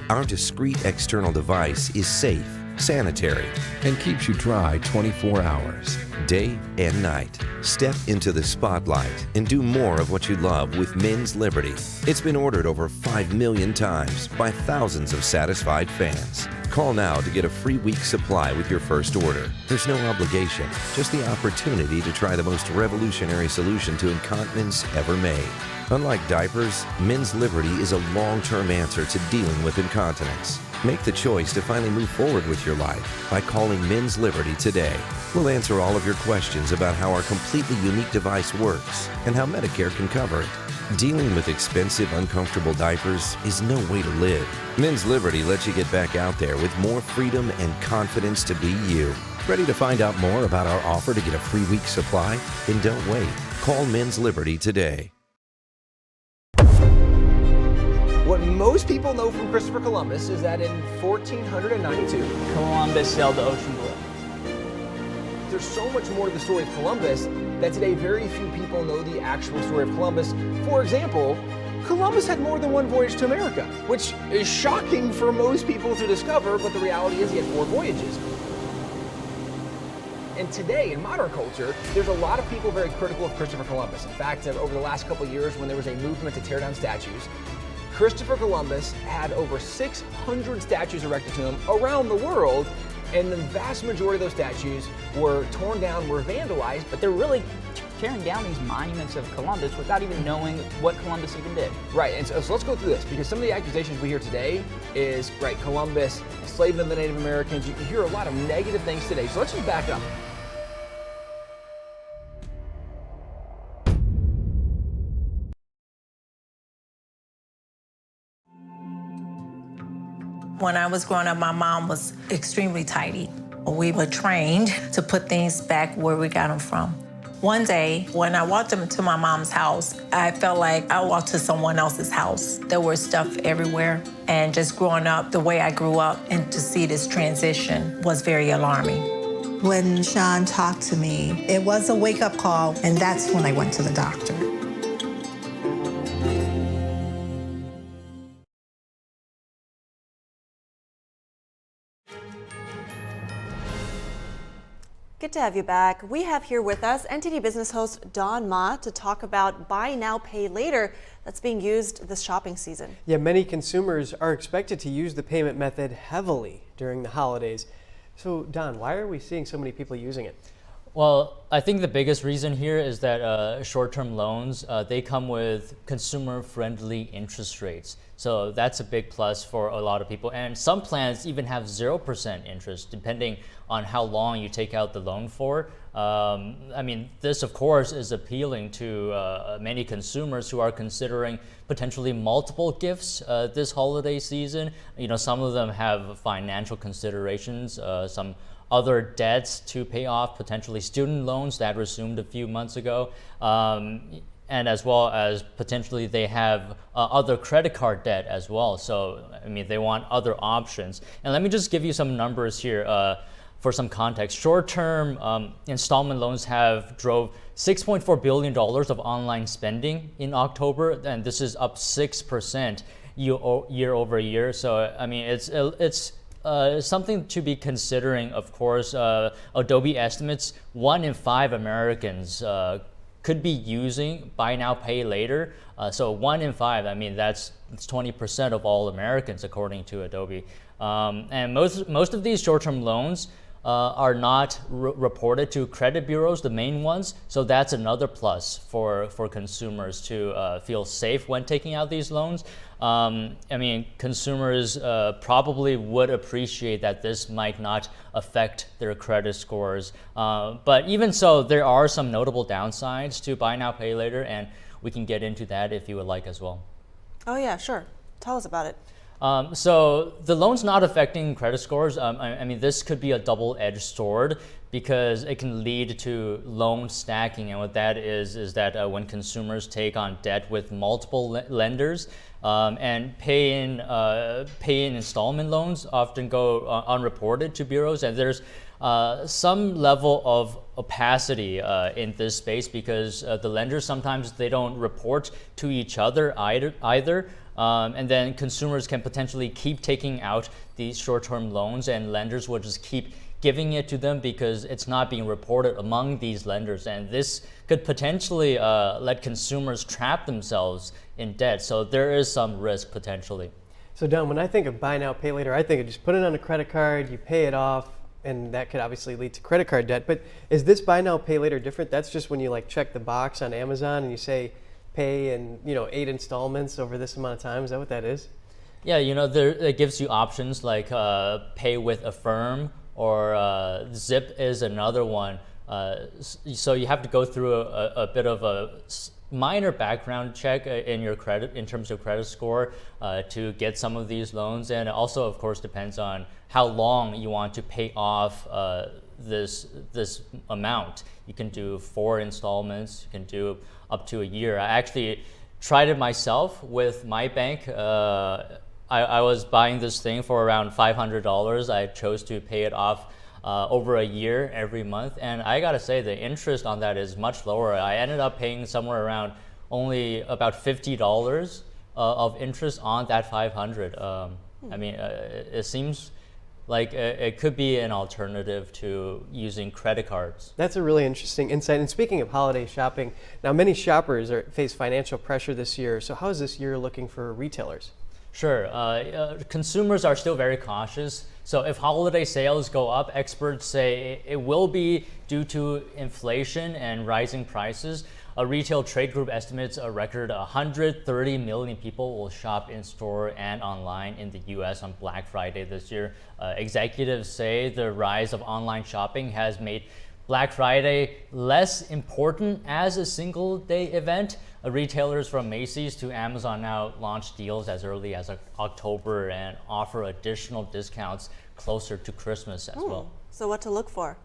Our discreet external device is safe, sanitary, and keeps you dry 24 hours, day and night. Step into the spotlight and do more of what you love with Men's Liberty. It's been ordered over 5 million times by thousands of satisfied fans. Call now to get a free week supply with your first order. There's no obligation, just the opportunity to try the most revolutionary solution to incontinence ever made. Unlike diapers, Men's Liberty is a long-term answer to dealing with incontinence. Make the choice to finally move forward with your life by calling Men's Liberty today. We'll answer all of your questions about how our completely unique device works and how Medicare can cover it. Dealing with expensive, uncomfortable diapers is no way to live. Men's Liberty lets you get back out there with more freedom and confidence to be you. Ready to find out more about our offer to get a free week supply? Then don't wait. Call Men's Liberty today. What most people know from Christopher Columbus is that in 1492, Columbus sailed the ocean blue. There's so much more to the story of Columbus that today very few people know the actual story of Columbus. For example, Columbus had more than one voyage to America, which is shocking for most people to discover, but the reality is he had 4 voyages. And today, in modern culture, there's a lot of people very critical of Christopher Columbus. In fact, over the last couple of years, when there was a movement to tear down statues, Christopher Columbus had over 600 statues erected to him around the world, and the vast majority of those statues were torn down, were vandalized, but they're really tearing down these monuments of Columbus without even knowing what Columbus even did. Right, and so let's go through this, because some of the accusations we hear today is, right, Columbus enslaved the Native Americans. You hear a lot of negative things today, so let's just back up. When I was growing up, my mom was extremely tidy. We were trained to put things back where we got them from. One day, when I walked into my mom's house, I felt like I walked to someone else's house. There was stuff everywhere. And just growing up the way I grew up, and to see this transition was very alarming. When Sean talked to me, it was a wake-up call, and that's when I went to the doctor. Good to have you back. We have here with us NTD Business host Don Ma to talk about buy now, pay later that's being used this shopping season. Yeah, many consumers are expected to use the payment method heavily during the holidays. So Don, why are we seeing so many people using it? Well, I think the biggest reason here is that short-term loans, they come with consumer-friendly interest rates. So that's a big plus for a lot of people. And some plans even have 0% interest, depending on how long you take out the loan for. I mean, this, of course, is appealing to many consumers who are considering potentially multiple gifts this holiday season. You know, some of them have financial considerations, some other debts to pay off, potentially student loans that resumed a few months ago, and as well as potentially they have other credit card debt as well. So, I mean, they want other options. And let me just give you some numbers here for some context. Short-term installment loans have drove $6.4 billion of online spending in October, and this is up 6% year over year. So, I mean, it's something to be considering, of course. Adobe estimates 1 in 5 Americans could be using buy now, pay later. So 1 in 5, I mean, that's 20% of all Americans, according to Adobe. And most of these short-term loans are not reported to credit bureaus, the main ones. So that's another plus for consumers to feel safe when taking out these loans. I mean, consumers probably would appreciate that this might not affect their credit scores. But even so, there are some notable downsides to buy now, pay later, and we can get into that if you would like as well. Oh yeah, sure. Tell us about it. So the loan's not affecting credit scores. I mean, this could be a double-edged sword because it can lead to loan stacking. And what that is that when consumers take on debt with multiple lenders and pay in installment loans, often go unreported to bureaus. And there's some level of opacity in this space because the lenders sometimes they don't report to each other either. And then consumers can potentially keep taking out these short-term loans and lenders will just keep giving it to them because it's not being reported among these lenders. And this could potentially let consumers trap themselves in debt. So there is some risk potentially. So Don, when I think of buy now, pay later, I think of just put it on a credit card, you pay it off, and that could obviously lead to credit card debt. But is this buy now, pay later different? That's just when you like check the box on Amazon and you say, pay in 8 installments over this amount of time. Is that what that is? Yeah, it gives you options like pay with Affirm or Zip is another one. So you have to go through a bit of a minor background check in terms of credit score to get some of these loans, and it also of course depends on how long you want to pay off this amount. You can do 4 installments, you can do up to a year. I actually tried it myself with my bank. I was buying this thing for around $500. I chose to pay it off over a year every month, and I gotta say the interest on that is much lower. I ended up paying somewhere around only about $50 of interest on that $500. I mean, it seems like it could be an alternative to using credit cards. That's a really interesting insight. And speaking of holiday shopping, now many shoppers face financial pressure this year. So how is this year looking for retailers? Sure. Consumers are still very cautious. So if holiday sales go up, experts say it will be due to inflation and rising prices. A retail trade group estimates a record 130 million people will shop in store and online in the US on Black Friday this year. Executives say the rise of online shopping has made Black Friday less important as a single day event. Retailers from Macy's to Amazon now launch deals as early as October and offer additional discounts closer to Christmas as well. So what to look for?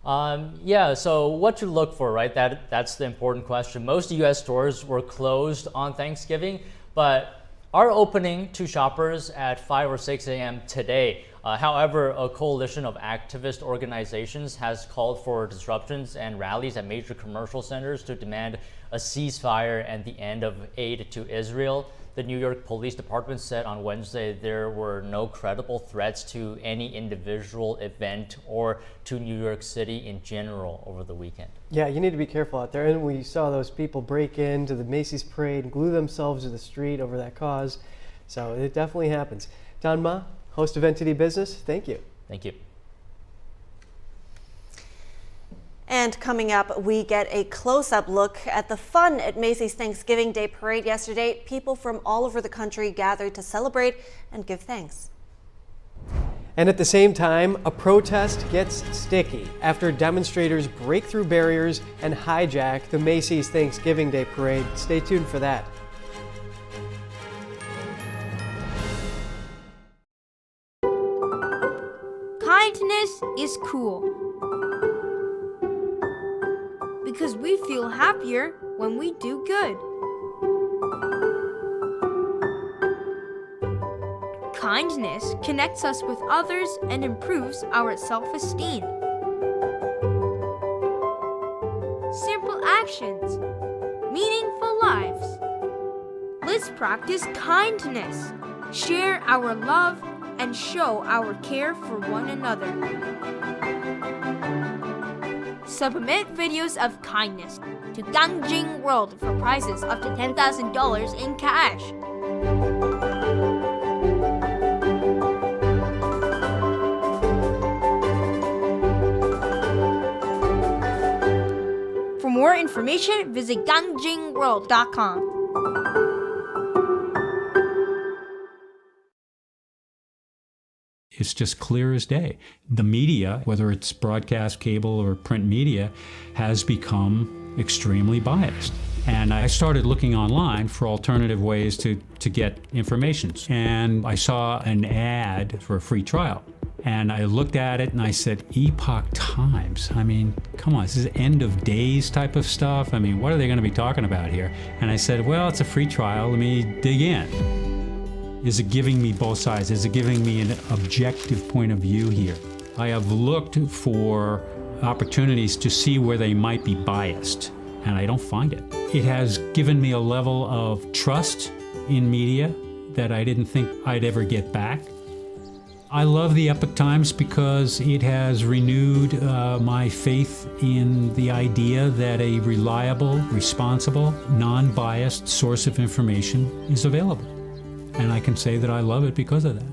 Yeah, so what to look for, right? That's the important question. Most US stores were closed on Thanksgiving, but are opening to shoppers at 5 or 6 a.m. today. However, a coalition of activist organizations has called for disruptions and rallies at major commercial centers to demand a ceasefire and the end of aid to Israel. The New York Police Department said on Wednesday there were no credible threats to any individual event or to New York City in general over the weekend. Yeah, you need to be careful out there. And we saw those people break into the Macy's parade and glue themselves to the street over that cause. So it definitely happens. Don Ma, host of NTD Business, thank you. Thank you. And coming up, we get a close-up look at the fun at Macy's Thanksgiving Day Parade yesterday. People from all over the country gathered to celebrate and give thanks. And at the same time, a protest gets sticky after demonstrators break through barriers and hijack the Macy's Thanksgiving Day Parade. Stay tuned for that. Kindness is cool. Because we feel happier when we do good. Kindness connects us with others and improves our self-esteem. Simple actions, meaningful lives. Let's practice kindness, share our love, and show our care for one another. Submit videos of kindness to Gangjing World for prizes up to $10,000 in cash. For more information, visit gangjingworld.com. It's just clear as day. The media, whether it's broadcast, cable, or print media, has become extremely biased. And I started looking online for alternative ways to get information. And I saw an ad for a free trial. And I looked at it and I said, Epoch Times? I mean, come on, this is end of days type of stuff. I mean, what are they going to be talking about here? And I said, well, it's a free trial. Let me dig in. Is it giving me both sides? Is it giving me an objective point of view here? I have looked for opportunities to see where they might be biased, and I don't find it. It has given me a level of trust in media that I didn't think I'd ever get back. I love the Epoch Times because it has renewed my faith in the idea that a reliable, responsible, non-biased source of information is available. And I can say that I love it because of that.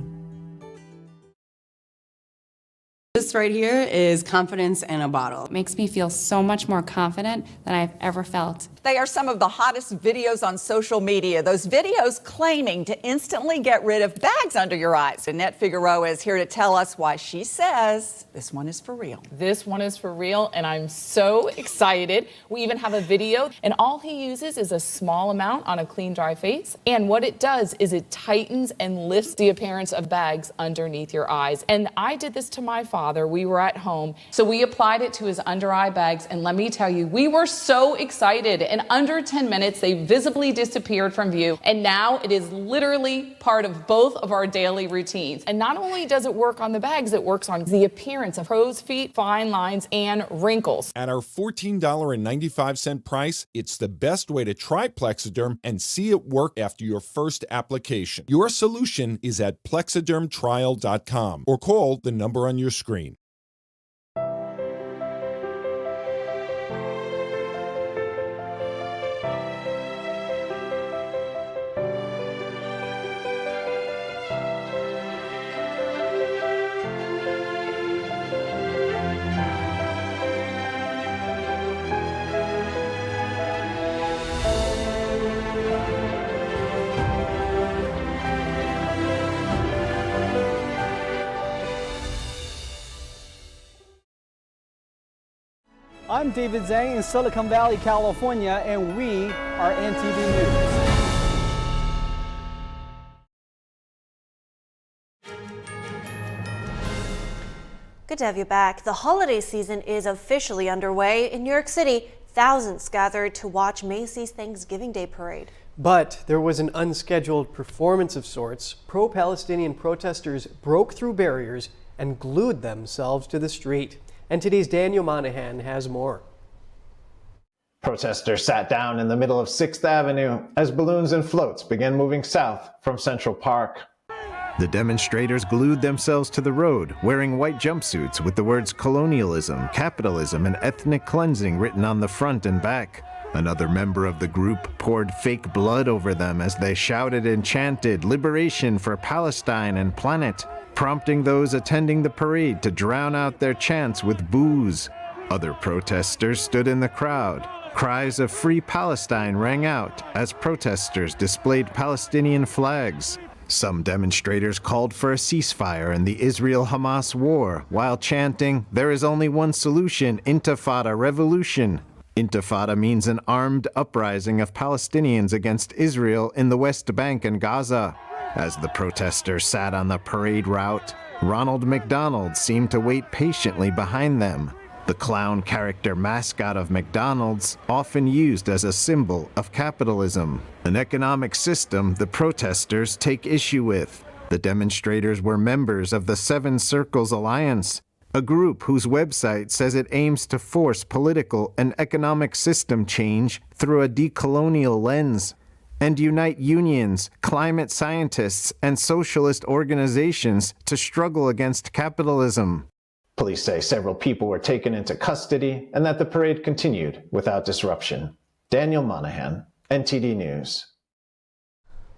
This right here is confidence in a bottle. It makes me feel so much more confident than I've ever felt. They are some of the hottest videos on social media. Those videos claiming to instantly get rid of bags under your eyes. Annette Figueroa is here to tell us why she says this one is for real. This one is for real, and I'm so excited. We even have a video, and all he uses is a small amount on a clean, dry face. And what it does is it tightens and lifts the appearance of bags underneath your eyes. And I did this to my father. We were at home, so we applied it to his under eye bags, and let me tell you, we were so excited. In under 10 minutes, they visibly disappeared from view, and now it is literally part of both of our daily routines. And not only does it work on the bags, it works on the appearance of crow's feet, fine lines, and wrinkles. At our $14.95 price, it's the best way to try Plexiderm and see it work after your first application. Your solution is at plexidermtrial.com or call the number on your screen. I'm David Zhang in Silicon Valley, California, and we are NTD News. Good to have you back. The holiday season is officially underway. In New York City, thousands gathered to watch Macy's Thanksgiving Day Parade. But there was an unscheduled performance of sorts. Pro-Palestinian protesters broke through barriers and glued themselves to the street. NTD's Daniel Monahan has more. Protesters sat down in the middle of 6th Avenue as balloons and floats began moving south from Central Park. The demonstrators glued themselves to the road, wearing white jumpsuits with the words colonialism, capitalism, and ethnic cleansing written on the front and back. Another member of the group poured fake blood over them as they shouted and chanted liberation for Palestine and planet, prompting those attending the parade to drown out their chants with boos. Other protesters stood in the crowd. Cries of Free Palestine rang out as protesters displayed Palestinian flags. Some demonstrators called for a ceasefire in the Israel-Hamas war while chanting, "There is only one solution, Intifada revolution." Intifada means an armed uprising of Palestinians against Israel in the West Bank and Gaza. As the protesters sat on the parade route, Ronald McDonald seemed to wait patiently behind them. The clown character mascot of McDonald's, often used as a symbol of capitalism, an economic system the protesters take issue with. The demonstrators were members of the Seven Circles Alliance, a group whose website says it aims to force political and economic system change through a decolonial lens, and unite unions, climate scientists, and socialist organizations to struggle against capitalism. Police say several people were taken into custody and that the parade continued without disruption. Daniel Monahan, NTD News.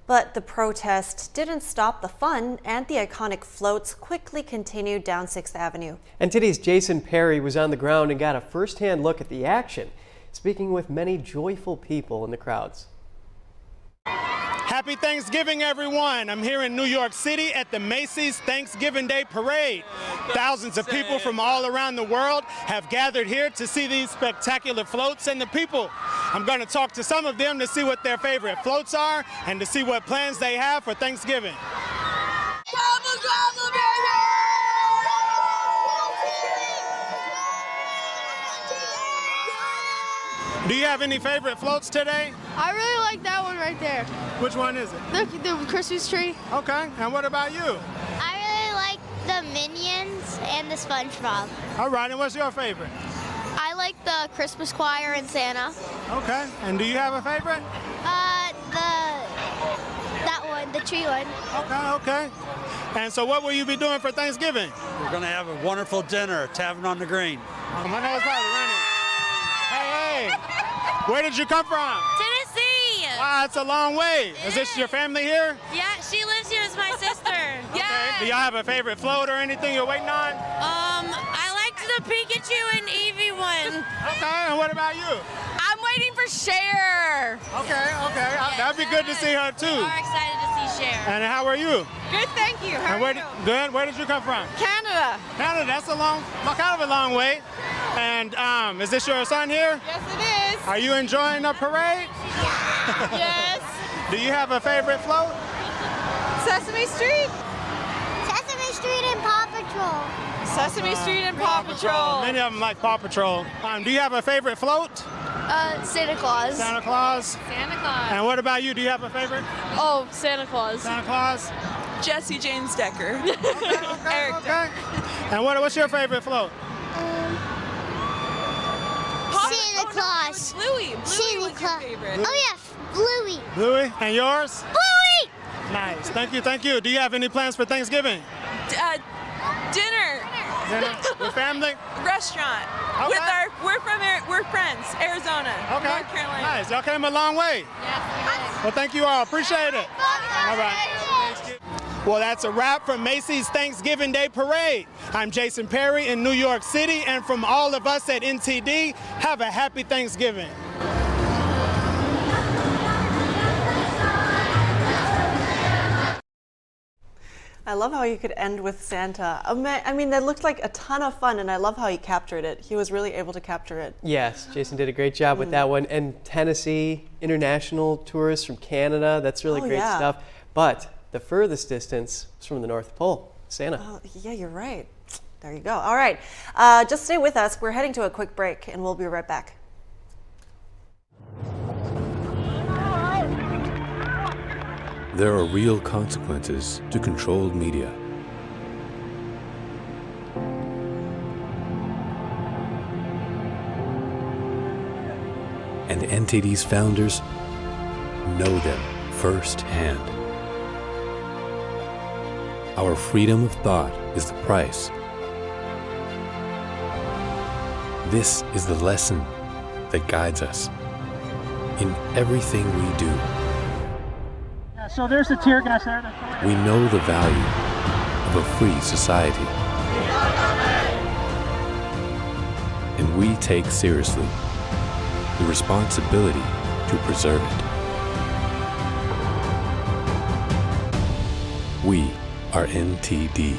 But the protest didn't stop the fun, and the iconic floats quickly continued down 6th Avenue. NTD's Jason Perry was on the ground and got a first-hand look at the action, speaking with many joyful people in the crowds. Happy Thanksgiving, everyone. I'm here in New York City at the Macy's Thanksgiving Day Parade. Thousands of people from all around the world have gathered here to see these spectacular floats, and the people I'm going to talk to some of them to see what their favorite floats are and to see what plans they have for Thanksgiving. Do you have any favorite floats today? I really like that one right there. Which one is it? The Christmas tree. Okay, and what about you? I really like the Minions and the SpongeBob. All right, and what's your favorite? I like the Christmas choir and Santa. Okay, and do you have a favorite? That one, the tree one. Okay. And so what will you be doing for Thanksgiving? We're going to have a wonderful dinner, Tavern on the Green. My nose probably running. Hey, where did you come from? Tennessee. Wow, that's a long way. Yeah. Is this your family here? Yeah, she lives here as my sister. Okay. Yeah. Do y'all have a favorite float or anything you're waiting on? I liked the Pikachu and Eevee one. Okay, and what about you? I'm waiting for Cher. Okay. That'd be good to see her too. We're excited to see Cher. And how are you? Good, thank you. How are you? Good. Where did you come from? Canada. Canada. That's kind of a long way. And is this your son here? Yes, it is. Are you enjoying the parade? Yes. Do you have a favorite float? Sesame Street. Sesame Street and Paw Patrol. Sesame Street and Paw Patrol. Many of them like Paw Patrol. Do you have a favorite float? Santa Claus. Santa Claus. Santa Claus. And what about you? Do you have a favorite? Oh, Santa Claus. Santa Claus. Jesse James Decker. Okay. And what's your favorite float? Santa Claus. Bluey. Santa was your Claus. favorite. Oh yes, Bluey. Bluey. And yours? Bluey. Nice. Thank you. Do you have any plans for Thanksgiving? Dinner. With family? Restaurant. Okay. We're friends. Arizona. Okay. North Carolina. Nice. Y'all came a long way. Yes. Well, thank you all. Appreciate it. All right. Well, that's a wrap from Macy's Thanksgiving Day Parade. I'm Jason Perry in New York City, and from all of us at NTD, have a happy Thanksgiving. I love how you could end with Santa. I mean, that looked like a ton of fun, and I love how he captured it. He was really able to capture it. Yes, Jason did a great job with that one. And Tennessee, international tourists from Canada, that's really great stuff. But the furthest distance is from the North Pole, Santa. Oh, yeah, you're right. There you go. All right, just stay with us. We're heading to a quick break, and we'll be right back. There are real consequences to controlled media. And NTD's founders know them firsthand. Our freedom of thought is the price. This is the lesson that guides us in everything we do. So there's the tear gas there. We know the value of a free society. And we take seriously the responsibility to preserve it. We are NTD.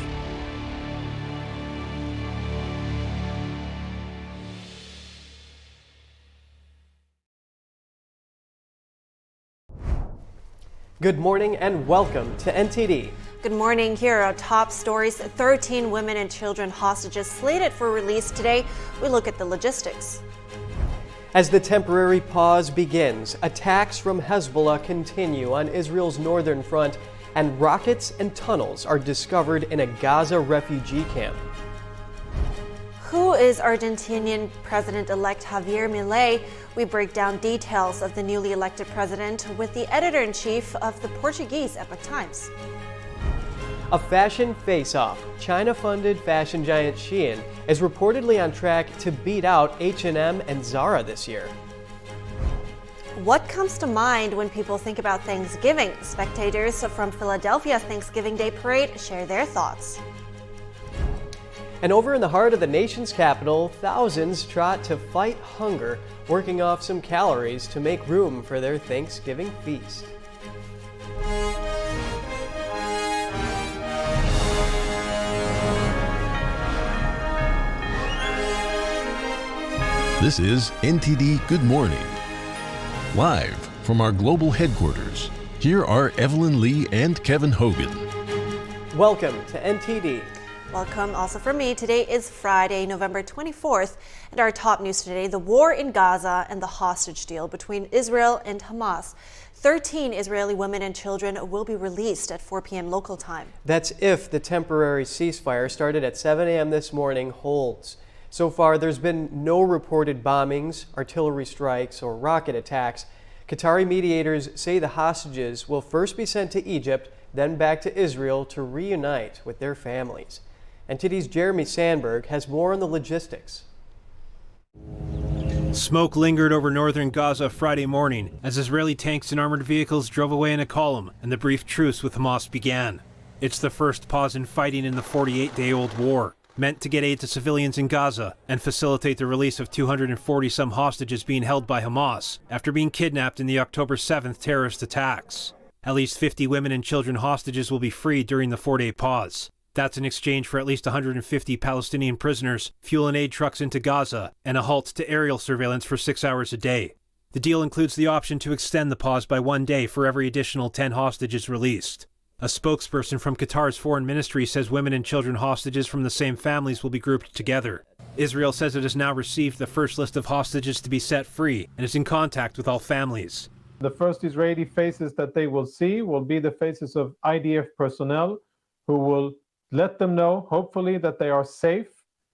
Good morning and welcome to NTD. Good morning. Here are our top stories. 13 women and children hostages slated for release today. We look at the logistics. As the temporary pause begins, attacks from Hezbollah continue on Israel's northern front, and rockets and tunnels are discovered in a Gaza refugee camp. Who is Argentinian President-elect Javier Milei? We break down details of the newly elected president with the editor-in-chief of the Portuguese Epoch Times. A fashion face-off. China-funded fashion giant Shein is reportedly on track to beat out H&M and Zara this year. What comes to mind when people think about Thanksgiving? Spectators from Philadelphia's Thanksgiving Day Parade share their thoughts. And over in the heart of the nation's capital, thousands trot to fight hunger, working off some calories to make room for their Thanksgiving feast. This is NTD Good Morning. Live from our global headquarters, here are Evelyn Lee and Kevin Hogan. Welcome to NTD. Welcome also from me. Today is Friday, November 24th, and our top news today, the war in Gaza and the hostage deal between Israel and Hamas. 13 Israeli women and children will be released at 4 p.m. local time. That's if the temporary ceasefire started at 7 a.m. this morning holds. So far, there's been no reported bombings, artillery strikes, or rocket attacks. Qatari mediators say the hostages will first be sent to Egypt, then back to Israel to reunite with their families. NTD's Jeremy Sandberg has more on the logistics. Smoke lingered over northern Gaza Friday morning as Israeli tanks and armored vehicles drove away in a column and the brief truce with Hamas began. It's the first pause in fighting in the 48-day-old war, meant to get aid to civilians in Gaza and facilitate the release of 240-some hostages being held by Hamas after being kidnapped in the October 7th terrorist attacks. At least 50 women and children hostages will be freed during the 4-day pause. That's in exchange for at least 150 Palestinian prisoners, fuel and aid trucks into Gaza, and a halt to aerial surveillance for 6 hours a day. The deal includes the option to extend the pause by 1 day for every additional 10 hostages released. A spokesperson from Qatar's foreign ministry says women and children hostages from the same families will be grouped together. Israel says it has now received the first list of hostages to be set free and is in contact with all families. The first Israeli faces that they will see will be the faces of IDF personnel who will let them know, hopefully, that they are safe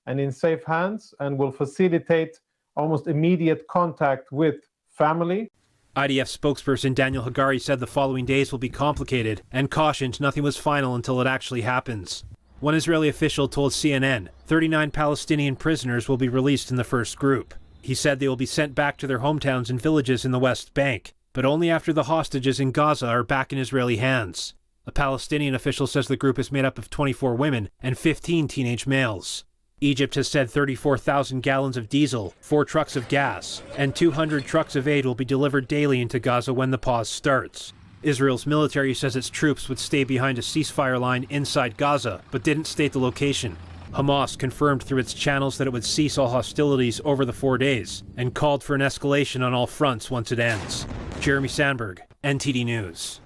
and in safe hands and will facilitate almost immediate contact with family. IDF spokesperson Daniel Hagari said the following days will be complicated and cautioned nothing was final until it actually happens. One Israeli official told CNN 39 Palestinian prisoners will be released in the first group. He said they will be sent back to their hometowns and villages in the West Bank, but only after the hostages in Gaza are back in Israeli hands. A Palestinian official says the group is made up of 24 women and 15 teenage males. Egypt has said 34,000 gallons of diesel, 4 trucks of gas, and 200 trucks of aid will be delivered daily into Gaza when the pause starts. Israel's military says its troops would stay behind a ceasefire line inside Gaza, but didn't state the location. Hamas confirmed through its channels that it would cease all hostilities over the 4 days and called for an escalation on all fronts once it ends. Jeremy Sandberg, NTD News.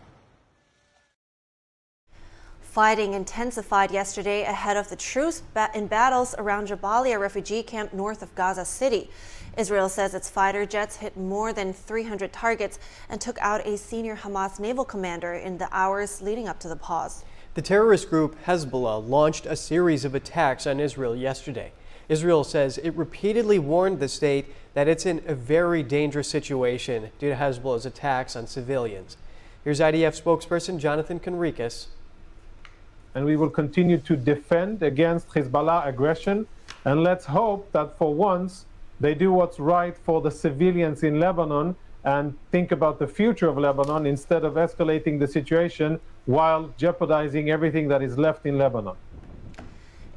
Fighting intensified yesterday ahead of the truce in battles around Jabalia refugee camp north of Gaza City. Israel says its fighter jets hit more than 300 targets and took out a senior Hamas naval commander in the hours leading up to the pause. The terrorist group Hezbollah launched a series of attacks on Israel yesterday. Israel says it repeatedly warned the state that it's in a very dangerous situation due to Hezbollah's attacks on civilians. Here's IDF spokesperson Jonathan Conricus. And we will continue to defend against Hezbollah aggression. And let's hope that for once they do what's right for the civilians in Lebanon and think about the future of Lebanon instead of escalating the situation while jeopardizing everything that is left in Lebanon.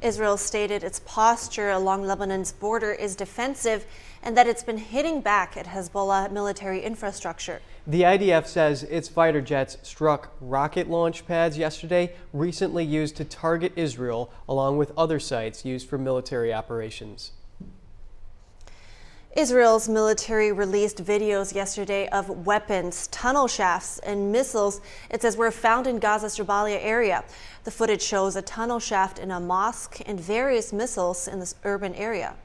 Israel stated its posture along Lebanon's border is defensive and that it's been hitting back at Hezbollah military infrastructure. The IDF says its fighter jets struck rocket launch pads yesterday, recently used to target Israel, along with other sites used for military operations. Israel's military released videos yesterday of weapons, tunnel shafts, and missiles it says were found in Gaza's Jabalia area. The footage shows a tunnel shaft in a mosque and various missiles in this urban area.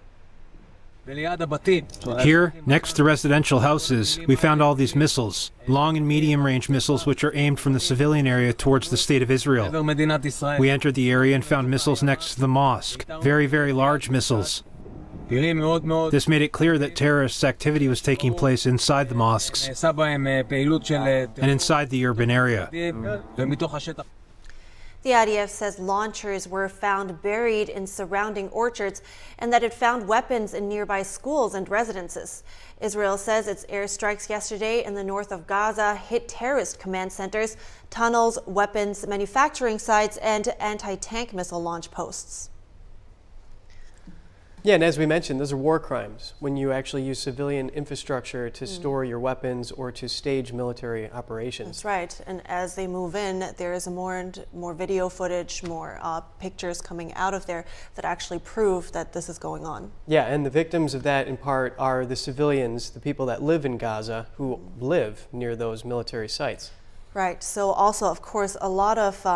Here, next to residential houses, we found all these missiles, long and medium-range missiles which are aimed from the civilian area towards the state of Israel. We entered the area and found missiles next to the mosque, very, very large missiles. This made it clear that terrorist activity was taking place inside the mosques and inside the urban area. The IDF says launchers were found buried in surrounding orchards and that it found weapons in nearby schools and residences. Israel says its airstrikes yesterday in the north of Gaza hit terrorist command centers, tunnels, weapons manufacturing sites, and anti-tank missile launch posts. Yeah, and as we mentioned, those are war crimes when you actually use civilian infrastructure to store your weapons or to stage military operations. That's right. And as they move in, there is more and more video footage, more pictures coming out of there that actually prove that this is going on. Yeah, and the victims of that in part are the civilians, the people that live in Gaza who live near those military sites. Right. So also, of course, a lot of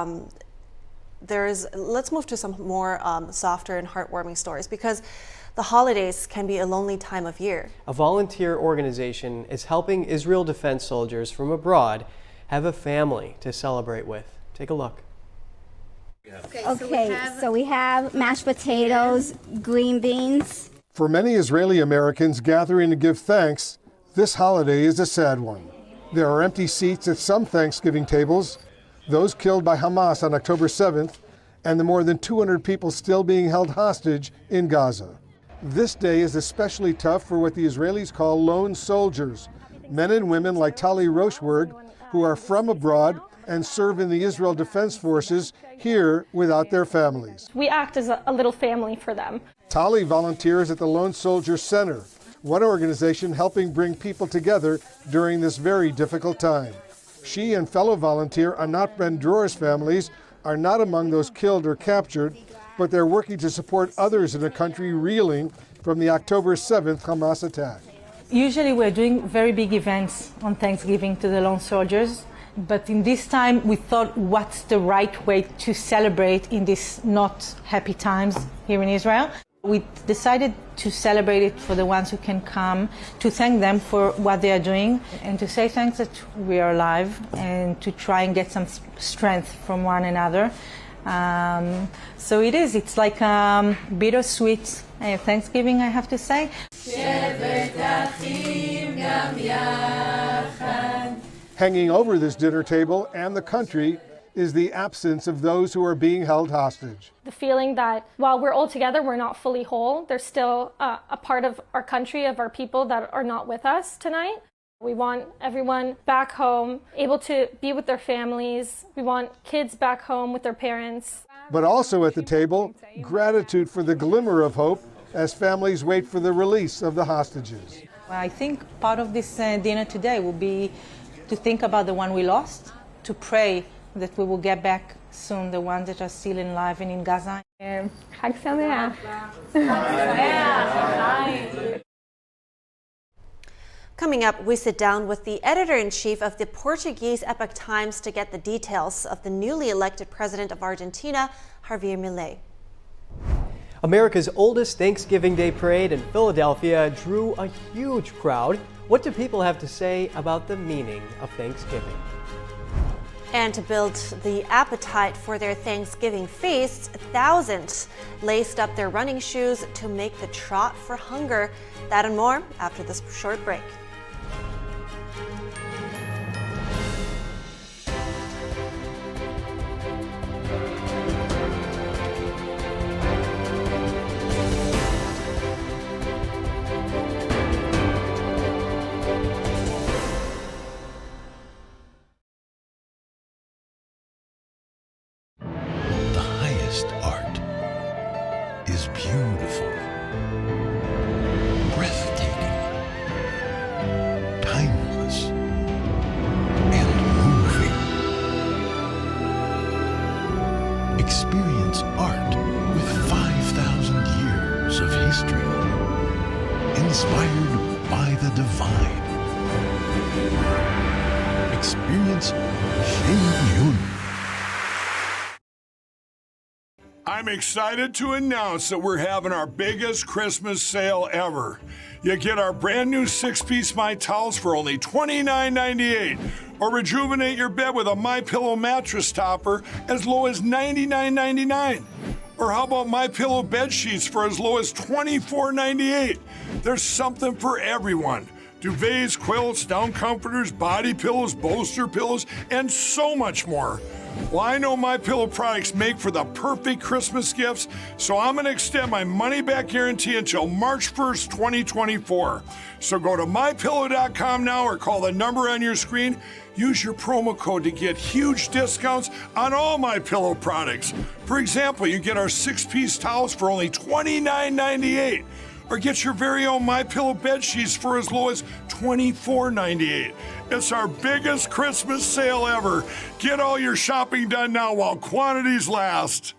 let's move to some more softer and heartwarming stories, because the holidays can be a lonely time of year. A volunteer organization is helping Israel defense soldiers from abroad have a family to celebrate with. Take a look. Okay, so we have mashed potatoes, green beans. For many Israeli Americans gathering to give thanks, this holiday is a sad one. There are empty seats at some Thanksgiving tables, those killed by Hamas on October 7th, and the more than 200 people still being held hostage in Gaza. This day is especially tough for what the Israelis call lone soldiers, men and women like Tali Roshberg, who are from abroad and serve in the Israel Defense Forces here without their families. We act as a little family for them. Tali volunteers at the Lone Soldier Center, one organization helping bring people together during this very difficult time. She and fellow volunteer Anat Ben-Dror's families are not among those killed or captured, but they're working to support others in a country reeling from the October 7th Hamas attack. Usually we're doing very big events on Thanksgiving to the lone soldiers, but in this time we thought, what's the right way to celebrate in these not happy times here in Israel? We decided to celebrate it for the ones who can come, to thank them for what they are doing, and to say thanks that we are alive, and to try and get some strength from one another. So it's like bittersweet Thanksgiving, I have to say. Hanging over this dinner table and the country is the absence of those who are being held hostage. The feeling that while we're all together, we're not fully whole. There's still a part of our country, of our people that are not with us tonight. We want everyone back home, able to be with their families. We want kids back home with their parents. But also at the table, gratitude for the glimmer of hope as families wait for the release of the hostages. I think part of this dinner today will be to think about the one we lost, to pray that we will get back soon, the ones that are still alive and in Gaza. Chag Sameach. Coming up, we sit down with the editor-in-chief of the Portuguese Epoch Times to get the details of the newly elected president of Argentina, Javier Milei. America's oldest Thanksgiving Day parade in Philadelphia drew a huge crowd. What do people have to say about the meaning of Thanksgiving? And to build the appetite for their Thanksgiving feast, thousands laced up their running shoes to make the trot for hunger. That and more after this short break. Art is beautiful, breathtaking, timeless, and moving. Experience art with 5,000 years of history, inspired by the divine. Experience Shen Yun. I'm excited to announce that we're having our biggest Christmas sale ever. You get our brand new 6-piece My Towels for only $29.98, or rejuvenate your bed with a MyPillow mattress topper as low as $99.99. Or how about MyPillow bed sheets for as low as $24.98? There's something for everyone. duvets, quilts, down comforters, body pillows, bolster pillows, and so much more. Well, I know MyPillow products make for the perfect Christmas gifts, so I'm going to extend my money-back guarantee until March 1st, 2024. So go to MyPillow.com now or call the number on your screen. Use your promo code to get huge discounts on all MyPillow products. For example, you get our 6-piece towels for only $29.98. Or get your very own MyPillow bed sheets for as low as $24.98. It's our biggest Christmas sale ever. Get all your shopping done now while quantities last.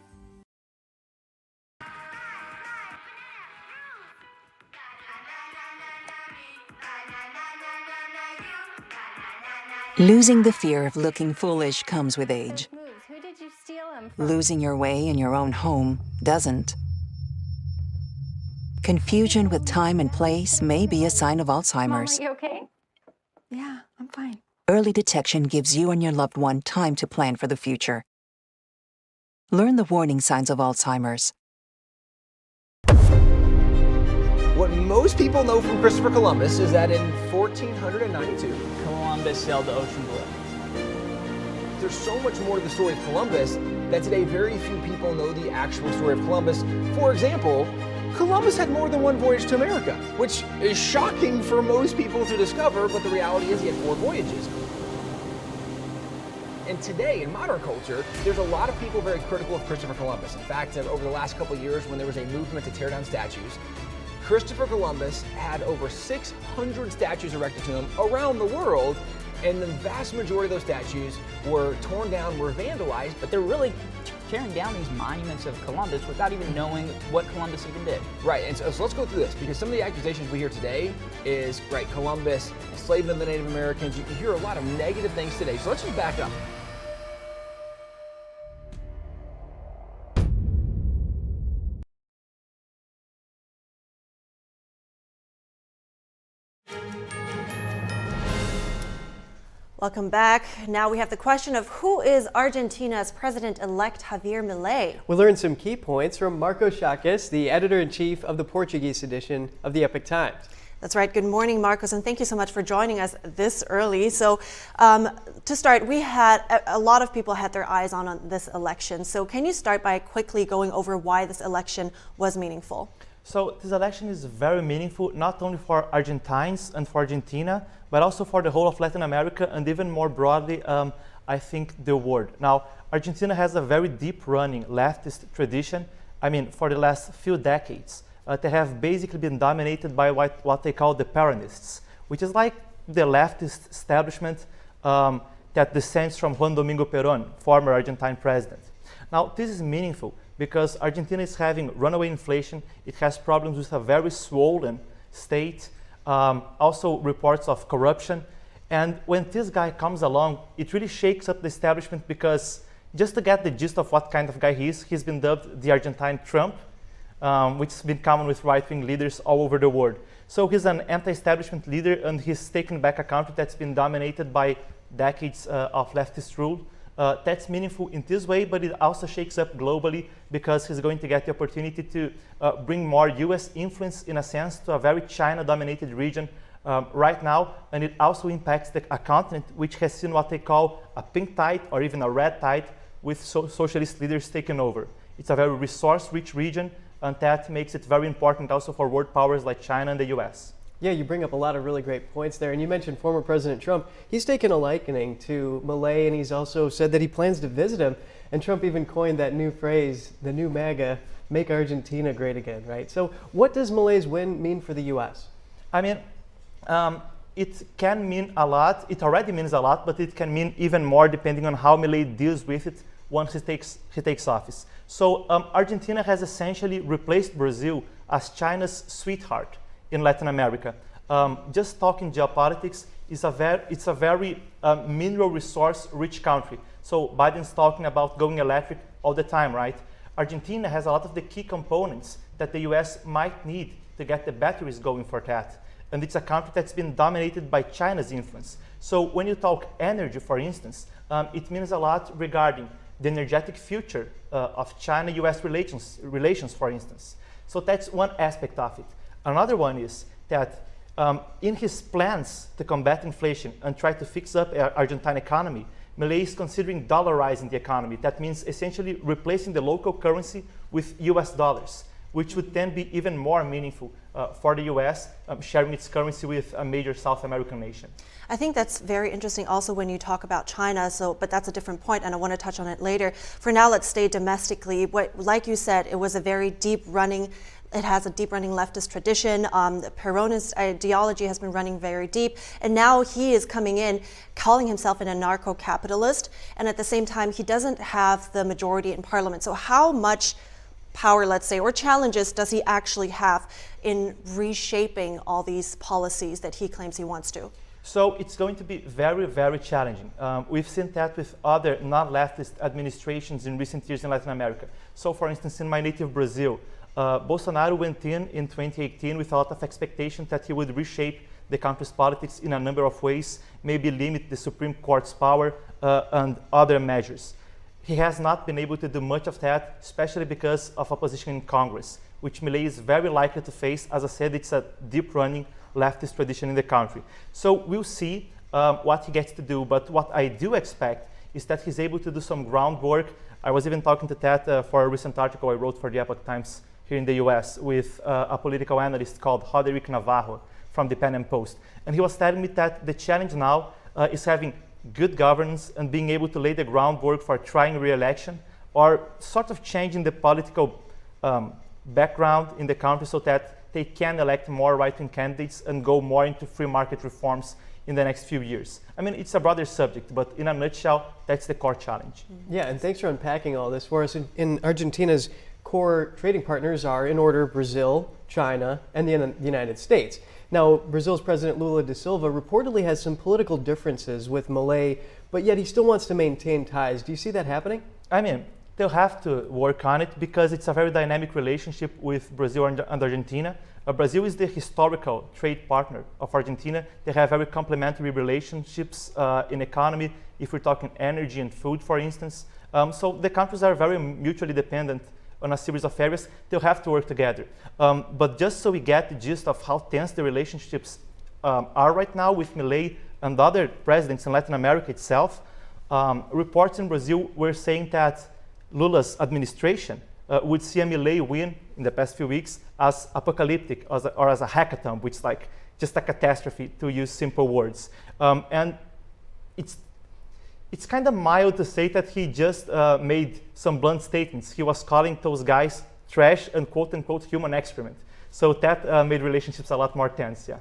Losing the fear of looking foolish comes with age. Losing your way in your own home doesn't. Confusion with time and place may be a sign of Alzheimer's. Mom, are you okay? Yeah, I'm fine. Early detection gives you and your loved one time to plan for the future. Learn the warning signs of Alzheimer's. What most people know from Christopher Columbus is that in 1492, Columbus sailed the ocean blue. There's so much more to the story of Columbus that today very few people know the actual story of Columbus. For example, Columbus had more than one voyage to America, which is shocking for most people to discover, but the reality is he had 4 voyages. And today, in modern culture, there's a lot of people very critical of Christopher Columbus. In fact, over the last couple of years, when there was a movement to tear down statues, Christopher Columbus had over 600 statues erected to him around the world, and the vast majority of those statues were torn down, were vandalized, but they're really tearing down these monuments of Columbus without even knowing what Columbus even did. Right, and so let's go through this, because some of the accusations we hear today is, right, Columbus enslaved the Native Americans. You hear a lot of negative things today, so let's just back up. Welcome back. Now we have the question of who is Argentina's president-elect Javier Milei? We learned some key points from Marco Chagas, the editor-in-chief of the Portuguese edition of the Epoch Times. That's right. Good morning, Marcos, and thank you so much for joining us this early. So to start, we had a lot of people had their eyes on this election. So can you start by quickly going over why this election was meaningful? So this election is very meaningful, not only for Argentines and for Argentina, but also for the whole of Latin America and even more broadly, I think, the world. Now, Argentina has a very deep-running leftist tradition. I mean, for the last few decades, they have basically been dominated by what they call the Peronists, which is like the leftist establishment that descends from Juan Domingo Perón, former Argentine president. Now, this is meaningful because Argentina is having runaway inflation. It has problems with a very swollen state. Also reports of corruption. And when this guy comes along, it really shakes up the establishment because just to get the gist of what kind of guy he is, he's been dubbed the Argentine Trump, which has been common with right-wing leaders all over the world. So he's an anti-establishment leader and he's taken back a country that's been dominated by decades of leftist rule. That's meaningful in this way, but it also shakes up globally because he's going to get the opportunity to bring more US influence, in a sense, to a very China-dominated region right now. And it also impacts a continent which has seen what they call a pink tide or even a red tide with socialist leaders taking over. It's a very resource-rich region, and that makes it very important also for world powers like China and the US. Yeah, you bring up a lot of really great points there. And you mentioned former President Trump. He's taken a likening to Milei, and he's also said that he plans to visit him. And Trump even coined that new phrase, the new MAGA, make Argentina great again, right? So what does Milei's win mean for the U.S.? I mean, it can mean a lot. It already means a lot, but it can mean even more depending on how Milei deals with it once he takes office. So Argentina has essentially replaced Brazil as China's sweetheart in Latin America. Just talking geopolitics, it's a very mineral resource rich country. So Biden's talking about going electric all the time, right? Argentina has a lot of the key components that the US might need to get the batteries going for that. And it's a country that's been dominated by China's influence. So when you talk energy, for instance, it means a lot regarding the energetic future of China-US relations, for instance. So that's one aspect of it. Another one is that In his plans to combat inflation and try to fix up the Argentine economy, Milei is considering dollarizing the economy. That means essentially replacing the local currency with US dollars, which would then be even more meaningful for the US, sharing its currency with a major South American nation. I think that's very interesting also when you talk about China, but that's a different point and I want to touch on it later. For now, let's stay domestically. Like you said, it was a very it has a deep running leftist tradition. The Peronist ideology has been running very deep. And now he is coming in, calling himself an anarcho-capitalist. And at the same time, he doesn't have the majority in parliament. So how much power, let's say, or challenges does he actually have in reshaping all these policies that he claims he wants to? So it's going to be very, very challenging. We've seen that with other non-leftist administrations in recent years in Latin America. So for instance, in my native Brazil, Bolsonaro went in 2018 with a lot of expectation that he would reshape the country's politics in a number of ways, maybe limit the Supreme Court's power and other measures. He has not been able to do much of that, especially because of opposition in Congress, which Milei is very likely to face. As I said, it's a deep-running leftist tradition in the country. So we'll see what he gets to do, but what I do expect is that he's able to do some groundwork. I was even talking to that for a recent article I wrote for the Epoch Times here in the US with a political analyst called Roderick Navarro from the Pen and Post. And he was telling me that the challenge now is having good governance and being able to lay the groundwork for trying re-election or sort of changing the political background in the country so that they can elect more right-wing candidates and go more into free market reforms in the next few years. I mean, it's a broader subject, but in a nutshell, that's the core challenge. Yeah, and thanks for unpacking all this for us. In Argentina's core trading partners are, in order, Brazil, China, and the United States. Now, Brazil's President Lula da Silva reportedly has some political differences with Milei, but yet he still wants to maintain ties. Do you see that happening? I mean, they'll have to work on it because it's a very dynamic relationship with Brazil and Argentina. Brazil is the historical trade partner of Argentina. They have very complementary relationships in economy, if we're talking energy and food, for instance. So the countries are very mutually dependent on a series of areas. They'll have to work together. But just so we get the gist of how tense the relationships are right now with Milei and other presidents in Latin America itself, reports in Brazil were saying that Lula's administration would see a Milei win in the past few weeks as apocalyptic or as a hackathon, which is like just a catastrophe, to use simple words. And it's kind of mild to say that he just made some blunt statements. He was calling those guys trash and quote-unquote human excrement. So that made relationships a lot more tense, yeah.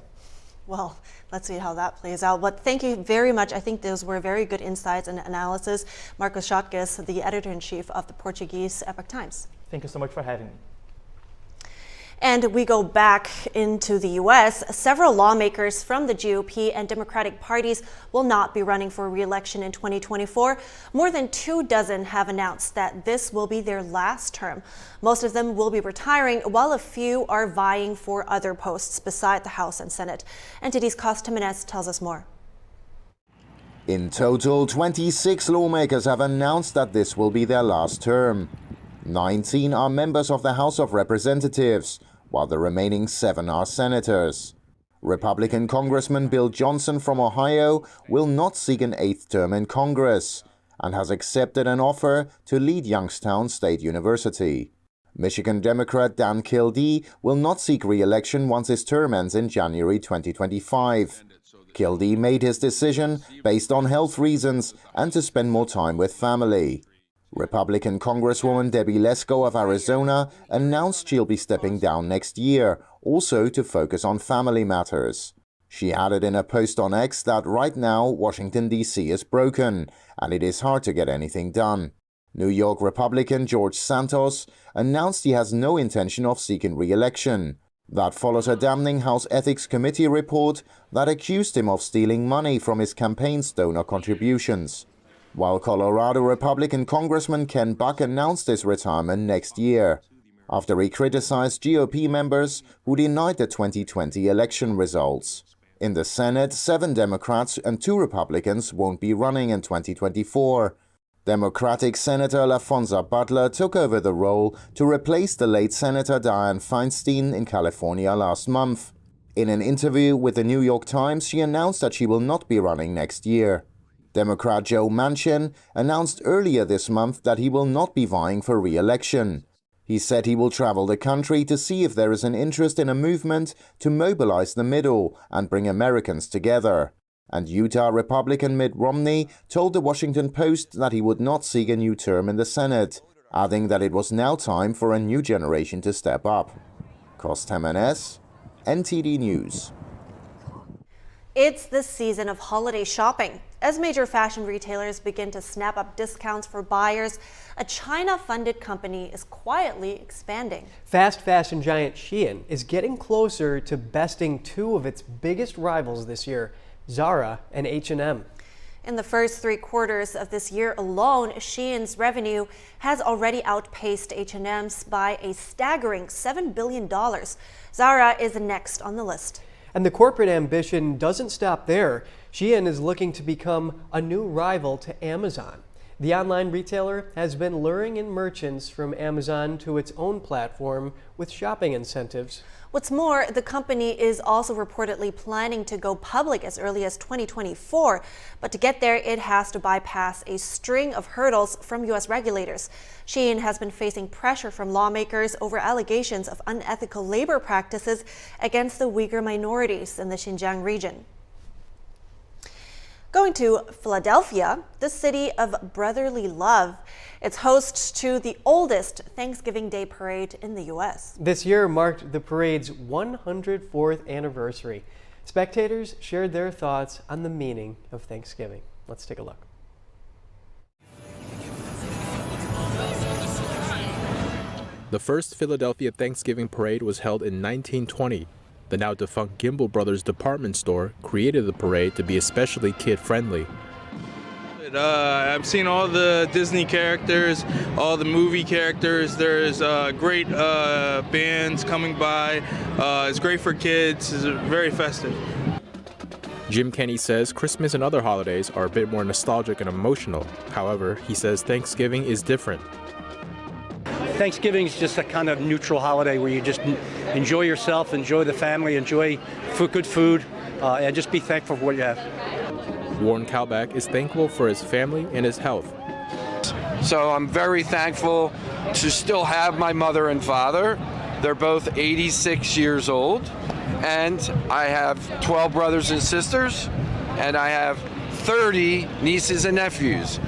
Well, let's see how that plays out. But thank you very much. I think those were very good insights and analysis. Marcos Schottges, the editor-in-chief of the Portuguese Epoch Times. Thank you so much for having me. And we go back into the U.S. Several lawmakers from the GOP and Democratic parties will not be running for re-election in 2024. More than 24 have announced that this will be their last term. Most of them will be retiring, while a few are vying for other posts beside the House and Senate. NTD's Costa Jimenez tells us more. In total, 26 lawmakers have announced that this will be their last term. 19 are members of the House of Representatives, while the remaining 7 are senators. Republican Congressman Bill Johnson from Ohio will not seek an 8th term in Congress and has accepted an offer to lead Youngstown State University. Michigan Democrat Dan Kildee will not seek re-election once his term ends in January 2025. Kildee made his decision based on health reasons and to spend more time with family. Republican Congresswoman Debbie Lesko of Arizona announced she'll be stepping down next year, also to focus on family matters. She added in a post on X that right now Washington, D.C. is broken and it is hard to get anything done. New York Republican George Santos announced he has no intention of seeking re-election. That follows a damning House Ethics Committee report that accused him of stealing money from his campaign's donor contributions. While Colorado Republican Congressman Ken Buck announced his retirement next year, after he criticized GOP members who denied the 2020 election results. In the Senate, 7 Democrats and 2 Republicans won't be running in 2024. Democratic Senator LaFonza Butler took over the role to replace the late Senator Dianne Feinstein in California last month. In an interview with the New York Times, she announced that she will not be running next year. Democrat Joe Manchin announced earlier this month that he will not be vying for re-election. He said he will travel the country to see if there is an interest in a movement to mobilize the middle and bring Americans together. And Utah Republican Mitt Romney told the Washington Post that he would not seek a new term in the Senate, adding that it was now time for a new generation to step up. Cost Jimenez, NTD News. It's the season of holiday shopping. As major fashion retailers begin to snap up discounts for buyers, a China-funded company is quietly expanding. Fast fashion giant Shein is getting closer to besting two of its biggest rivals this year, Zara and H&M. In the first 3 quarters of this year alone, Shein's revenue has already outpaced H&M's by a staggering $7 billion. Zara is next on the list. And the corporate ambition doesn't stop there. Shein is looking to become a new rival to Amazon. The online retailer has been luring in merchants from Amazon to its own platform with shopping incentives. What's more, the company is also reportedly planning to go public as early as 2024. But to get there, it has to bypass a string of hurdles from U.S. regulators. Shein has been facing pressure from lawmakers over allegations of unethical labor practices against the Uyghur minorities in the Xinjiang region. Going to Philadelphia, the city of brotherly love. It's host to the oldest Thanksgiving Day parade in the U.S. This year marked the parade's 104th anniversary. Spectators shared their thoughts on the meaning of Thanksgiving. Let's take a look. The first Philadelphia Thanksgiving parade was held in 1920. The now defunct Gimbel Brothers department store created the parade to be especially kid-friendly. I've seen all the Disney characters, all the movie characters. There's great bands coming by. It's great for kids. It's very festive. Jim Kenny says Christmas and other holidays are a bit more nostalgic and emotional. However, he says Thanksgiving is different. Thanksgiving is just a kind of neutral holiday where you just enjoy yourself, enjoy the family, enjoy good food, and just be thankful for what you have. Warren Kalbach is thankful for his family and his health. So I'm very thankful to still have my mother and father. They're both 86 years old, and I have 12 brothers and sisters, and I have 30 nieces and nephews.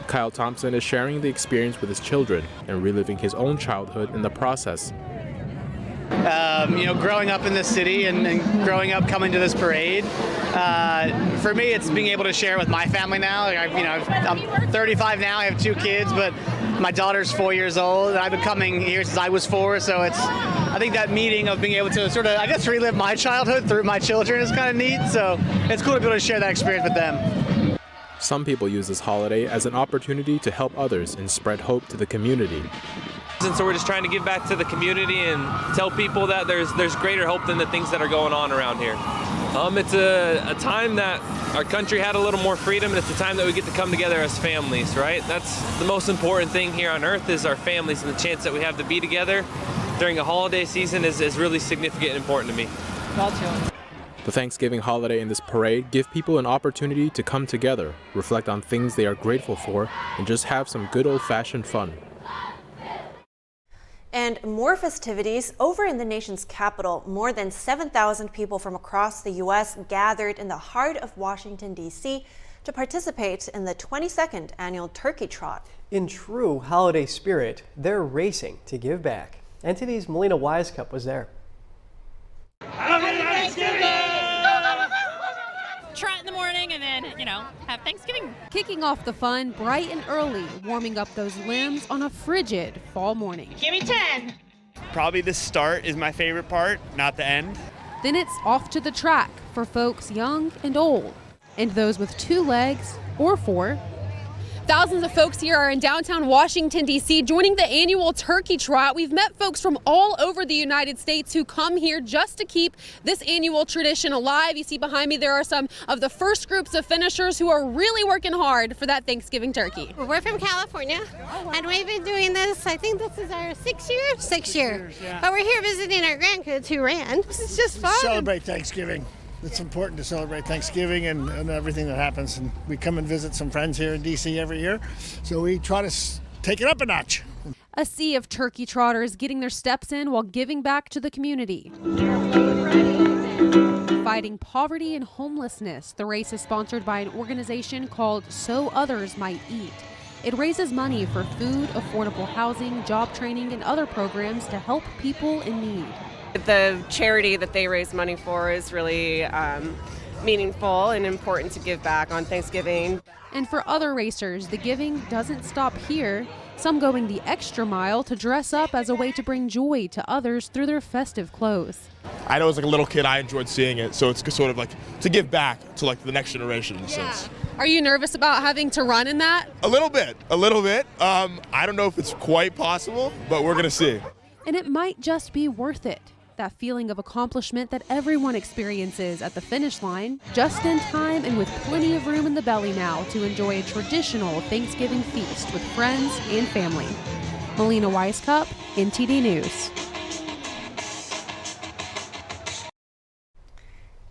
Kyle Thompson is sharing the experience with his children and reliving his own childhood in the process. Growing up in this city and growing up coming to this parade, for me, it's being able to share with my family now. I'm 35 now. I have 2 kids, but my daughter's 4 years old, and I've been coming here since I was 4. So I think that meeting of being able to sort of, relive my childhood through my children is kind of neat. So it's cool to be able to share that experience with them. Some people use this holiday as an opportunity to help others and spread hope to the community. And so we're just trying to give back to the community and tell people that there's greater hope than the things that are going on around here. It's a time that our country had a little more freedom, and it's a time that we get to come together as families, right? That's the most important thing here on earth, is our families, and the chance that we have to be together during a holiday season is really significant and important to me. The Thanksgiving holiday and this parade give people an opportunity to come together, reflect on things they are grateful for, and just have some good old-fashioned fun. And more festivities over in the nation's capital. More than 7,000 people from across the U.S. gathered in the heart of Washington, D.C. to participate in the 22nd annual Turkey Trot. In true holiday spirit, they're racing to give back. NTD's Melina Wisecup was there. Happy Thanksgiving! Trot in the morning and then, have Thanksgiving. Kicking off the fun bright and early, warming up those limbs on a frigid fall morning. Give me 10. Probably the start is my favorite part, not the end. Then it's off to the track for folks young and old, and those with 2 legs or 4. Thousands of folks here are in downtown Washington, D.C., joining the annual Turkey Trot. We've met folks from all over the United States who come here just to keep this annual tradition alive. You see behind me there are some of the first groups of finishers who are really working hard for that Thanksgiving turkey. We're from California, and we've been doing this, I think this is our sixth year? Sixth year. Yeah. But we're here visiting our grandkids who ran. It's just fun. Celebrate Thanksgiving. It's important to celebrate Thanksgiving and everything that happens. And we come and visit some friends here in D.C. every year, so we try to take it up a notch. A sea of turkey trotters getting their steps in while giving back to the community. Fighting poverty and homelessness, the race is sponsored by an organization called So Others Might Eat. It raises money for food, affordable housing, job training, and other programs to help people in need. The charity that they raise money for is really meaningful and important to give back on Thanksgiving. And for other racers, the giving doesn't stop here. Some going the extra mile to dress up as a way to bring joy to others through their festive clothes. I know as like a little kid I enjoyed seeing it, so it's sort of like to give back to like the next generation in a sense. Are you nervous about having to run in that? A little bit. I don't know if it's quite possible, but we're gonna see. And it might just be worth it. That feeling of accomplishment that everyone experiences at the finish line, just in time and with plenty of room in the belly now to enjoy a traditional Thanksgiving feast with friends and family. Melina Weiskup, NTD News.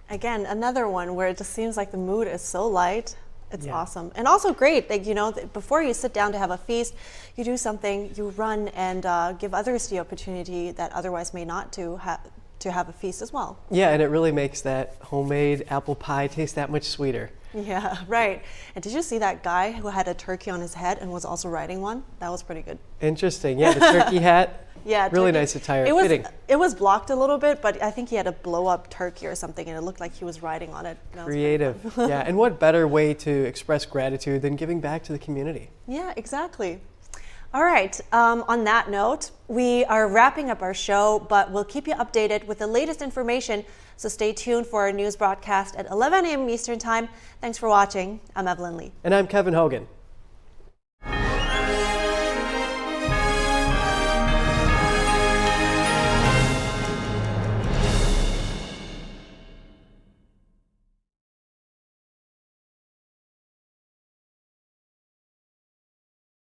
Again, another one where it just seems like the mood is so light. It's awesome. And also great, like, you know, before you sit down to have a feast, you do something, you run and give others the opportunity that otherwise may not to have a feast as well. Yeah, and it really makes that homemade apple pie taste that much sweeter. Yeah, right. And did you see that guy who had a turkey on his head and was also riding one? That was pretty good. Interesting. Yeah, the turkey hat. Yeah, really turkey. Nice attire. It was blocked a little bit, but I think he had a blow-up turkey or something, and it looked like he was riding on it. Creative. Yeah, and what better way to express gratitude than giving back to the community? Yeah, exactly. All right, on that note, we are wrapping up our show, but we'll keep you updated with the latest information, so stay tuned for our news broadcast at 11 a.m. Eastern Time. Thanks for watching. I'm Evelyn Lee. And I'm Kevin Hogan.